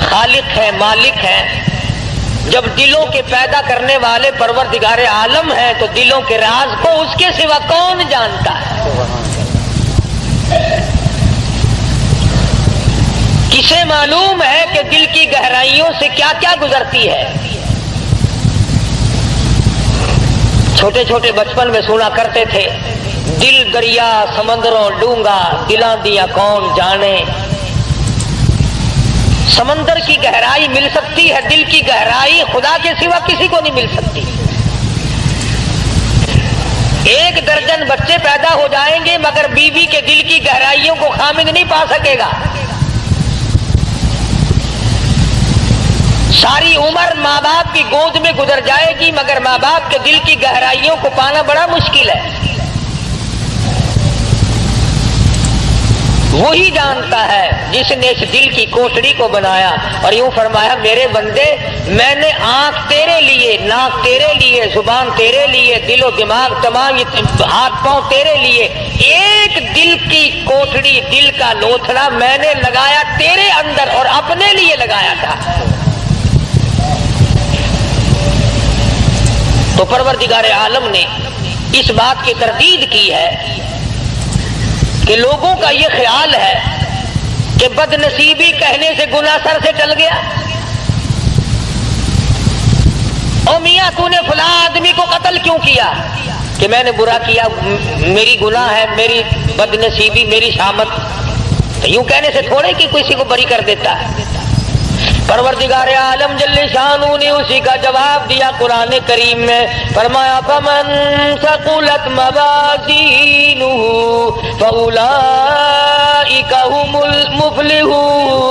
خالق ہے، مالک ہے، جب دلوں کے پیدا کرنے والے پروردگار عالم ہیں تو دلوں کے راز کو اس کے سوا کون جانتا ہے؟ کسے معلوم ہے کہ دل کی گہرائیوں سے کیا کیا گزرتی ہے؟ چھوٹے چھوٹے بچپن میں سنا کرتے تھے، دل دریا سمندروں ڈونگا، دلاں دیا کون جانے۔ سمندر کی گہرائی مل سکتی ہے، دل کی گہرائی خدا کے سوا کسی کو نہیں مل سکتی۔ 1 درجن بچے پیدا ہو جائیں گے مگر بیوی کے دل کی گہرائیوں کو خامد نہیں پا سکے گا۔ ساری عمر ماں باپ کی گود میں گزر جائے گی مگر ماں باپ کے دل کی گہرائیوں کو پانا بڑا مشکل ہے۔ وہی جانتا ہے جس نے اس دل کی کوٹڑی کو بنایا، اور یوں فرمایا میرے بندے میں نے آنکھ تیرے لیے، ناک تیرے لیے، زبان تیرے لیے، دل و دماغ تمام ہاتھ پاؤں تیرے لیے، ایک دل کی کوٹڑی، دل کا لوتھڑا میں نے لگایا تیرے اندر اور اپنے لیے لگایا تھا۔ تو پروردگار عالم نے اس بات کی تردید کی ہے کہ لوگوں کا یہ خیال ہے کہ بد نصیبی کہنے سے گناہ سر سے ٹل گیا۔ او میاں تو نے فلاں آدمی کو قتل کیوں کیا؟ کہ میں نے برا کیا، میری گناہ ہے، میری بد نصیبی، میری شامت۔ تو یوں کہنے سے تھوڑے کہ کسی کو بری کر دیتا ہے۔ پروردگار عالم جل شانہ نے اسی کا جواب دیا قرآن کریم میں، فرمایا فمن ثقلت موازینہ فاولئک هم المفلحون۔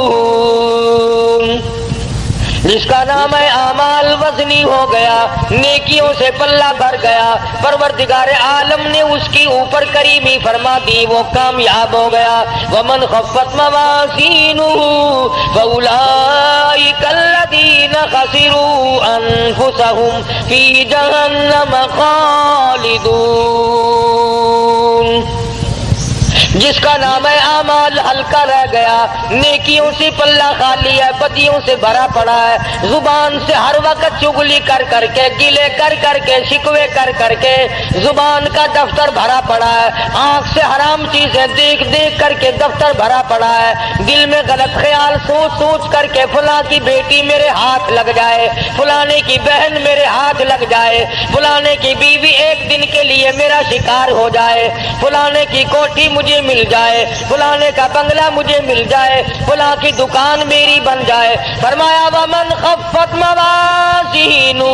جس کا نام ہے اعمال وزنی ہو گیا، نیکیوں سے پلہ بھر گیا، پروردگار عالم نے اس کی اوپر کریمی فرما دی، وہ کامیاب ہو گیا۔ ومن خفت موازینہ فاولئک الذین خسروا انفسهم فی جہنم خالدون۔ جس کا نام ہے اعمال ہلکا رہ گیا، نیکیوں سے پلہ خالی ہے، بدیوں سے بھرا پڑا ہے، زبان سے ہر وقت چغلی کر کر کے، گلے کر کر کے، شکوے کر کر کے زبان کا دفتر بھرا پڑا ہے، آنکھ سے حرام چیزیں دیکھ دیکھ کر کے دفتر بھرا پڑا ہے، دل میں غلط خیال سوچ سوچ کر کے فلاں کی بیٹی میرے ہاتھ لگ جائے، فلانے کی بہن میرے ہاتھ لگ جائے، فلانے کی بیوی ایک دن کے لیے میرا شکار ہو جائے، فلانے کی کوٹھی مجھے مل جائے، فلانے کا بنگلہ مجھے مل جائے، فلاں کی دکان میری بن جائے۔ فرمایا ومن خفت موازینہ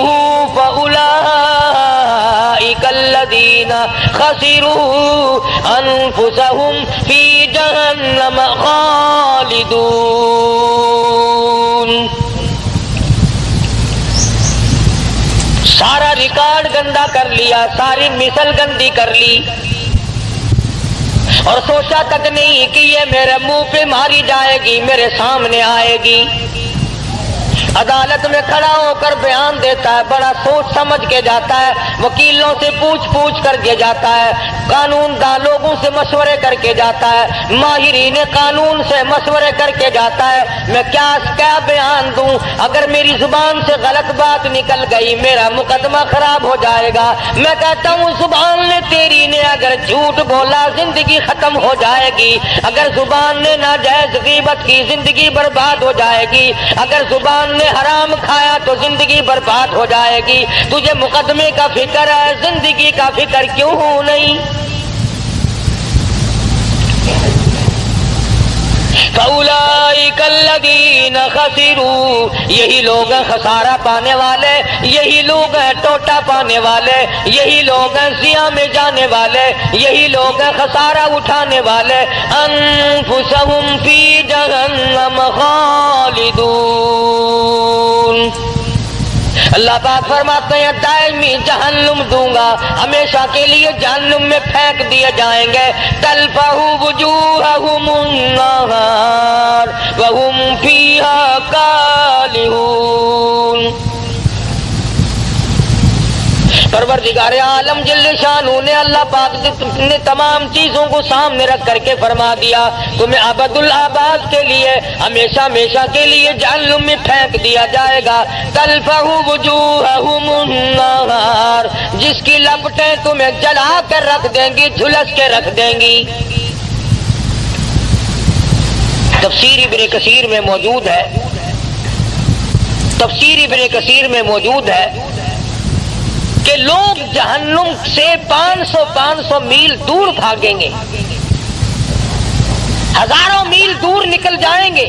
فاولئک الذین خسروا انفسهم فی جہنم خالدون۔ سارا ریکارڈ گندا کر لیا، ساری مثل گندی کر لی، اور سوچا تک نہیں کہ یہ میرے منہ پہ ماری جائے گی، میرے سامنے آئے گی۔ عدالت میں کھڑا ہو کر بیان دیتا ہے، بڑا سوچ سمجھ کے جاتا ہے، وکیلوں سے پوچھ پوچھ کر کے جاتا ہے، قانون داں لوگوں سے مشورے کر کے جاتا ہے، ماہرین قانون سے مشورے کر کے جاتا ہے، میں کیا بیان دوں؟ اگر میری زبان سے غلط بات نکل گئی میرا مقدمہ خراب ہو جائے گا۔ میں کہتا ہوں زبان نے تیری نے اگر جھوٹ بولا زندگی ختم ہو جائے گی، اگر زبان نے ناجائز غیبت کی زندگی برباد ہو جائے گی، اگر زبان نے حرام کھایا تو زندگی برباد ہو جائے گی۔ تجھے مقدمے کا فکر ہے، زندگی کا فکر کیوں ہو نہیں؟ فَأُولَئِكَ الَّذِينَ خَسِرُوا، یہی لوگ ہیں خسارہ پانے والے، یہی لوگ ہیں ٹوٹا پانے والے، یہی لوگ ہیں زیاں میں جانے والے، یہی لوگ ہیں خسارہ اٹھانے والے۔ انفسہم فی جہنم خالدون۔ اللہ پاک فرماتے ہیں دائمی جہنم دوں گا، ہمیشہ کے لیے جہنم میں پھینک دیے جائیں گے۔ تلفح وجوہہم النار وہم فیہا کالہون۔ پروردگار عالم جل شانہ نے اللہ پاک نے تمام چیزوں کو سامنے رکھ کر کے فرما دیا تمہیں ابد الآباد کے لیے ہمیشہ ہمیشہ کے لیے جہنم میں پھینک دیا جائے گا تلفح وجوہہم النار جس کی لپٹیں تمہیں جلا کر رکھ دیں گی جھلس کے رکھ دیں گی. تفسیر ابن کثیر میں موجود ہے تفسیر ابن کثیر میں موجود ہے کہ لوگ جہنم سے 500 میل دور بھاگیں گے ہزاروں میل دور نکل جائیں گے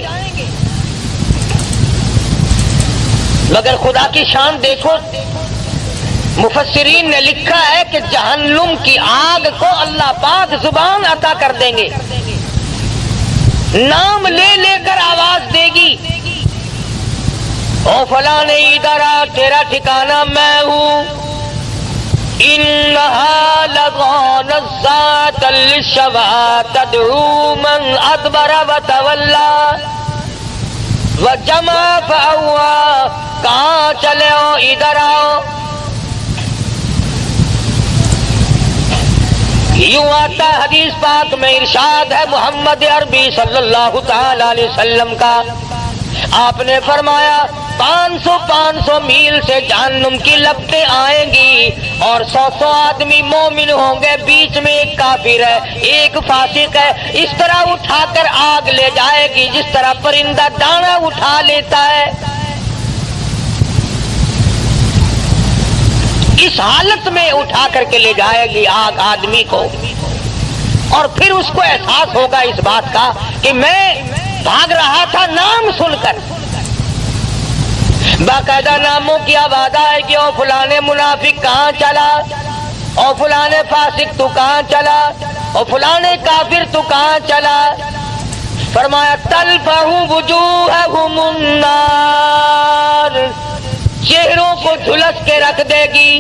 مگر خدا کی شان دیکھو مفسرین نے لکھا ہے کہ جہنم کی آگ کو اللہ پاک زبان عطا کر دیں گے نام لے لے کر آواز دے گی او فلاں ادھر آ تیرا ٹھکانہ میں ہوں انہا لظی نزاعۃ للشویٰ تدعو من ادبر وتولی وجمع فاوعی کہاں چلے ہو ادھر آؤ. یوں آتا حدیث پاک میں ارشاد ہے محمد عربی صلی اللہ تعالی علیہ وسلم کا آپ نے فرمایا 500 میل سے جہنم کی لپٹیں آئیں گی اور 100 آدمی مومن ہوں گے بیچ میں ایک کافر ہے ایک فاسق ہے اس طرح اٹھا کر آگ لے جائے گی جس طرح پرندہ دانا اٹھا لیتا ہے. اس حالت میں اٹھا کر کے لے جائے گی آگ آدمی کو اور پھر اس کو احساس ہوگا اس بات کا کہ میں بھاگ رہا تھا نام سن کر. باقاعدہ ناموں کی آواز آئے گی او فلانے منافق کہاں چلا او فلانے فاسق تو کہاں چلا او فلانے کافر تو کہاں چلا. فرمایا تلفح وجوہہم النار چہروں کو جھلس کے رکھ دے گی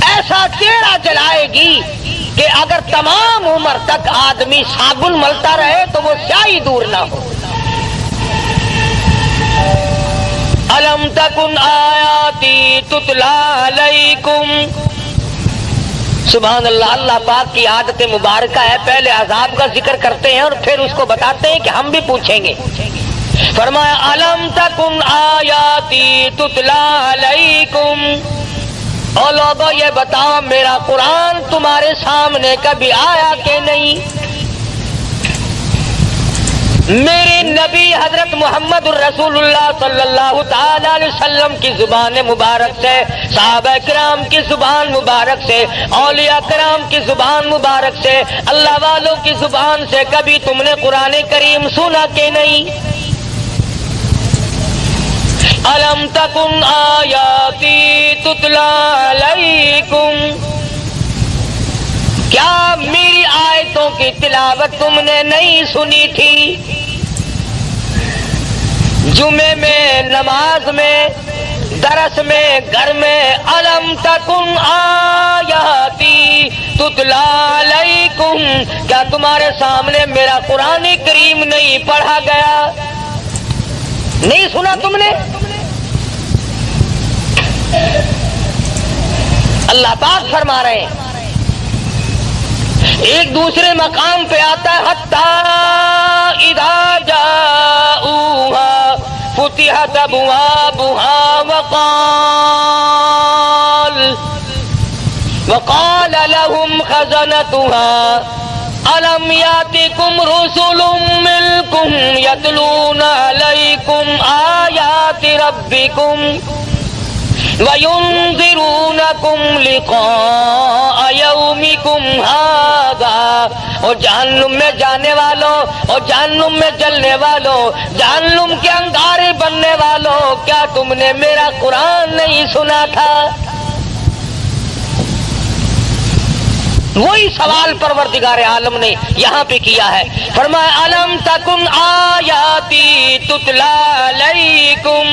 ایسا چہرہ جلائے گی کہ اگر تمام عمر تک آدمی صابن ملتا رہے تو وہ سیاہی دور نہ ہو. الم تکن آیاتی تتلی علیکم. سبحان اللہ. اللہ پاک کی عادت مبارکہ ہے پہلے عذاب کا ذکر کرتے ہیں اور پھر اس کو بتاتے ہیں کہ ہم بھی پوچھیں گے. فرمایا الم تکن آیاتی تتلی علیکم. اور لوگوں یہ بتاؤ میرا قرآن تمہارے سامنے کبھی آیا کہ نہیں. میرے نبی حضرت محمد الرسول اللہ صلی اللہ تعالی علیہ وسلم کی زبان مبارک سے صحابہ کرام کی زبان مبارک سے اولیاء کرام کی زبان مبارک سے اللہ والوں کی زبان سے کبھی تم نے قرآن کریم سنا کہ نہیں. الم تکن آیاتی تتلی علیکم. کیا میری آیتوں کی تلاوت تم نے نہیں سنی تھی. جمعے میں نماز میں درس میں گھر میں الم تکن آیاتی تتلی علیکم. کیا تمہارے سامنے میرا قرآن کریم نہیں پڑھا گیا نہیں سنا تم نے. اللہ پاک فرما رہے ہیں ایک دوسرے مقام پہ آتا ہے حتی اذا جاؤوہا فتحت ابوابها وقال لهم خزنتها الم یاتکم رسل منکم یتلون علیکم آیات ربکم وَيُنذِرُونَكُمْ لِقَاءَ يَوْمِكُمْ هَذَا. اور جہنم میں جانے والوں اور جہنم میں جلنے والوں جہنم کے انگارے بننے والوں کیا تم نے میرا قرآن نہیں سنا تھا. وہی سوال پروردگار عالم نے یہاں پہ کیا ہے. فرمایا الم تکن آیاتی تتلی علیکم.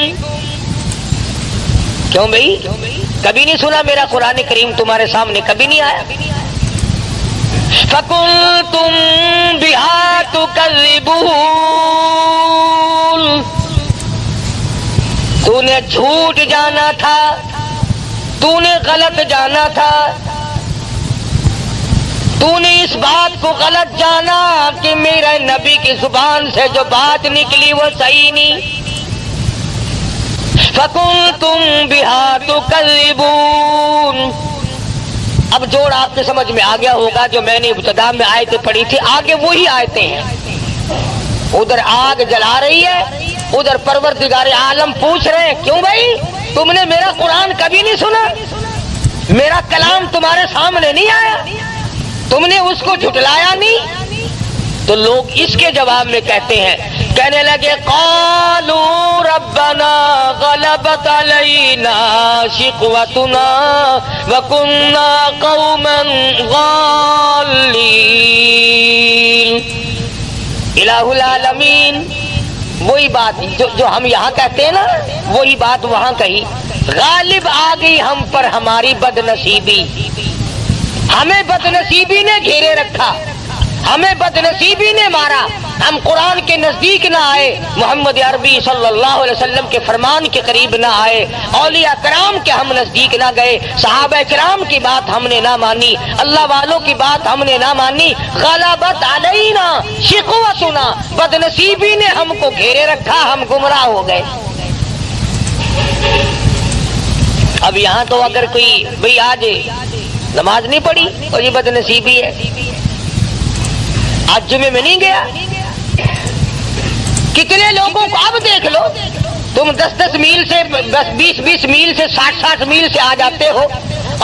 کیوں بھائی کبھی نہیں سنا میرا قرآن کریم تمہارے سامنے کبھی نہیں آیا. فَكُنْتُمْ بِهَا تُكَذِّبُونَ. تو نے جھوٹ جانا تھا تو نے غلط جانا تھا، تو نے اس بات کو غلط جانا کہ میرے نبی کی زبان سے جو بات نکلی وہ صحیح نہیں۔ فَكُنْتُمْ بِهَا تُكَذِّبُونَ۔ اب جوڑ آپ کے سمجھ میں آ گیا ہوگا، جو میں نے ابتدا میں آیتیں پڑھی تھی آگے وہی آیتیں ہیں۔ ادھر آگ جلا رہی ہے، ادھر پروردگار عالم پوچھ رہے ہیں کیوں بھائی تم نے میرا قرآن کبھی نہیں سنا، میرا کلام تمہارے سامنے نہیں آیا، تم نے اس کو جھٹلایا نہیں؟ تو لوگ اس کے جواب میں کہتے ہیں، کہنے لگے قالوا ربنا غلبت علینا شقوتنا وکنا قوما ضالین۔ الہ العالمین وہی بات جو ہم یہاں کہتے ہیں نا، وہی بات وہاں کہی، غالب آ گئی ہم پر ہماری بد نصیبی، ہمیں بد نصیبی نے گھیرے رکھا، ہمیں بد نصیبی نے مارا، ہم قرآن کے نزدیک نہ آئے، محمد عربی صلی اللہ علیہ وسلم کے فرمان کے قریب نہ آئے، اولیاء کرام کے ہم نزدیک نہ گئے، صحابہ کرام کی بات ہم نے نہ مانی، اللہ والوں کی بات ہم نے نہ مانی، غلبت علینا شقوتنا، بد نصیبی نے ہم کو گھیرے رکھا، ہم گمراہ ہو گئے۔ اب یہاں تو اگر کوئی بھئی آج نماز نہیں پڑھی اور یہ بد نصیبی ہے، آج جمعے میں نہیں گیا، کتنے لوگوں کو اب دیکھ لو، تم 10 میل سے 20 میل سے 60 میل سے آ جاتے ہو،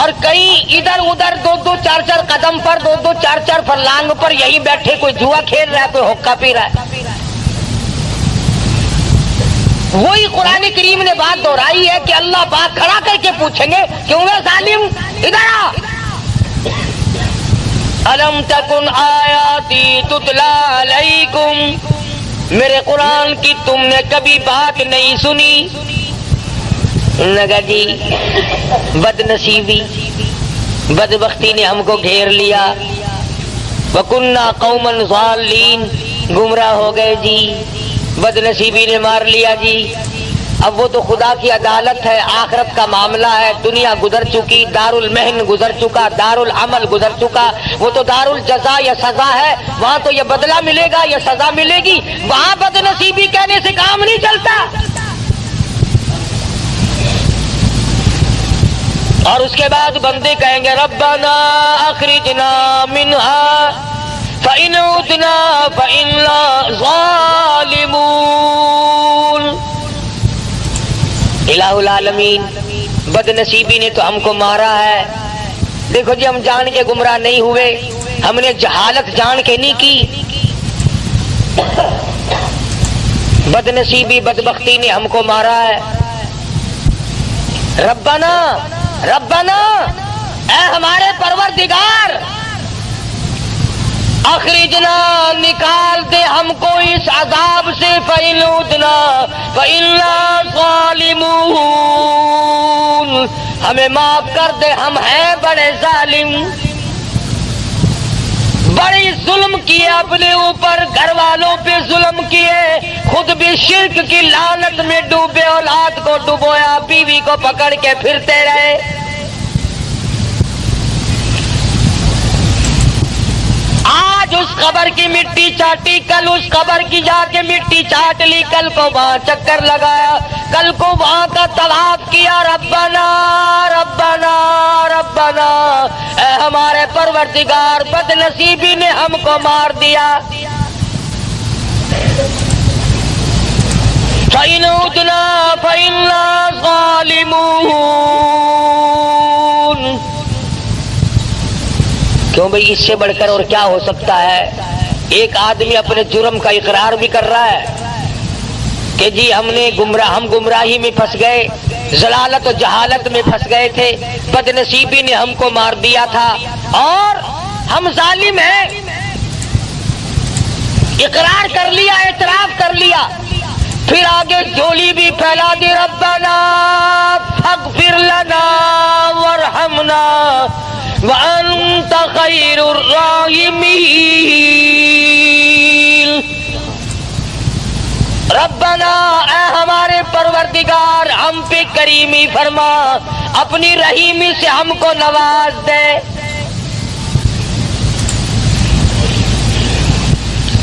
اور کہیں ادھر ادھر 2 4 قدم پر 2 4 فرلانگ پر یہی بیٹھے کوئی جوا کھیل رہا ہے، کوئی حقہ پی رہا ہے۔ وہی قرآن کریم نے بات دہرائی ہے کہ اللہ پاک کھڑا کر کے پوچھیں گے کیوں ہے ظالم، ادھر آ۔ الم تکن آیاتی تتلا علیکم، میرے قرآن کی تم نے کبھی بات نہیں سنی؟ لگا جی بد نصیبی بدبختی نے ہم کو گھیر لیا، وَكُنَّا قَوْمًا ضَالِّينَ، گمراہ ہو گئے جی، بد نصیبی نے مار لیا جی۔ اب وہ تو خدا کی عدالت ہے، آخرت کا معاملہ ہے، دنیا گزر چکی، دار المحن گزر چکا، دار العمل گزر چکا، وہ تو دار الجزا یا سزا ہے، وہاں تو یہ بدلہ ملے گا یا سزا ملے گی، وہاں بد نصیبی کہنے سے کام نہیں چلتا۔ اور اس کے بعد بندے کہیں گے ربنا اخرجنا منہا فإن عدنا فإنا ظالمون۔ الہ العالمین بد نصیبی نے تو ہم کو مارا ہے، دیکھو جی ہم جان کے گمراہ نہیں ہوئے، ہم نے جہالت جان کے نہیں کی، بد نصیبی بدبختی نے ہم کو مارا ہے۔ ربنا ربنا اے ہمارے پروردگار، اخرجنا نکال دے ہم کو اس عذاب سے، فإن عدنا فإنا ظالمون، ہمیں معاف کر دے ہم ہیں بڑے ظالم، بڑی ظلم کیے اپنے اوپر، گھر والوں پہ ظلم کیے، خود بھی شرک کی لعنت میں ڈوبے، اولاد کو ڈبویا، بیوی کو پکڑ کے پھرتے رہے۔ آج اس قبر کی مٹی چاٹی، کل اس قبر کی جا کے مٹی چاٹ لی، کل کو وہاں چکر لگایا، کل کو وہاں کا طواف کیا، ربنا ربنا ربنا، اے ہمارے پروردگار بد نصیبی نے ہم کو مار دیا۔ فَإِنْ عُدْنَا فَإِنَّا ظَالِمُونَ، کیوں بھئی اس سے بڑھ کر اور کیا ہو سکتا ہے؟ ایک آدمی اپنے جرم کا اقرار بھی کر رہا ہے کہ جی ہم گمراہی میں پھنس گئے، ضلالت و جہالت میں پھنس گئے تھے، بد نصیبی نے ہم کو مار دیا تھا اور ہم ظالم ہیں، اقرار کر لیا، اعتراف کر لیا، پھر آگے جھولی بھی پھیلا دی، ربنا فاغفر لنا وارحمنا وَأَنْتَ خَيْرُ الرَّاحِمِينَ، ربنا اے ہمارے پروردگار ہم پہ کریمی فرما، اپنی رحیمی سے ہم کو نواز دے۔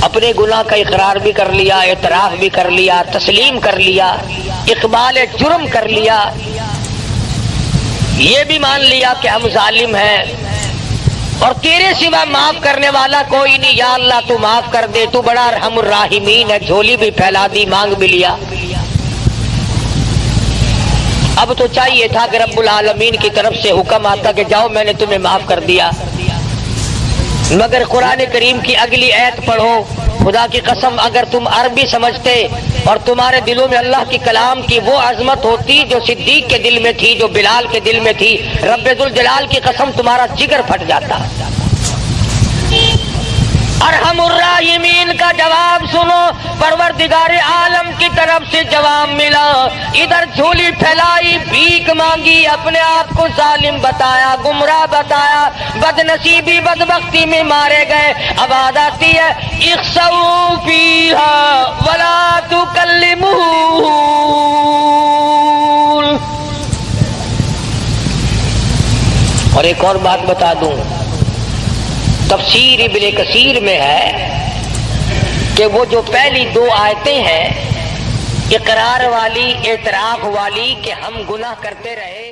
اپنے گناہ کا اقرار بھی کر لیا، اعتراف بھی کر لیا، تسلیم کر لیا، اقبال جرم کر لیا، یہ بھی مان لیا کہ ہم ظالم ہیں اور تیرے سوا معاف کرنے والا کوئی نہیں، یا اللہ تو معاف کر دے، تو بڑا ارحم الراحمین ہے۔ جھولی بھی پھیلا دی، مانگ بھی لیا۔ اب تو چاہیے تھا کہ رب العالمین کی طرف سے حکم آتا کہ جاؤ میں نے تمہیں معاف کر دیا، مگر قرآن کریم کی اگلی آیت پڑھو۔ خدا کی قسم اگر تم عربی سمجھتے اور تمہارے دلوں میں اللہ کی کلام کی وہ عظمت ہوتی جو صدیق کے دل میں تھی، جو بلال کے دل میں تھی، رب ذوالجلال کی قسم تمہارا جگر پھٹ جاتا۔ ارحم الراحمین کا جواب سنو، پروردگار عالم کی طرف سے جواب ملا۔ ادھر جھولی پھیلائی، بھیک مانگی، اپنے آپ کو ظالم بتایا، گمراہ بتایا، بد نصیبی بدبختی میں مارے گئے۔ اب آواز آتی ہے اخسؤوا فیہا ولا تکلمون۔ اور ایک اور بات بتا دوں، تفسیر ابن کثیر میں ہے کہ وہ جو پہلی دو آیتیں ہیں اقرار والی، اعتراف والی کہ ہم گناہ کرتے رہے،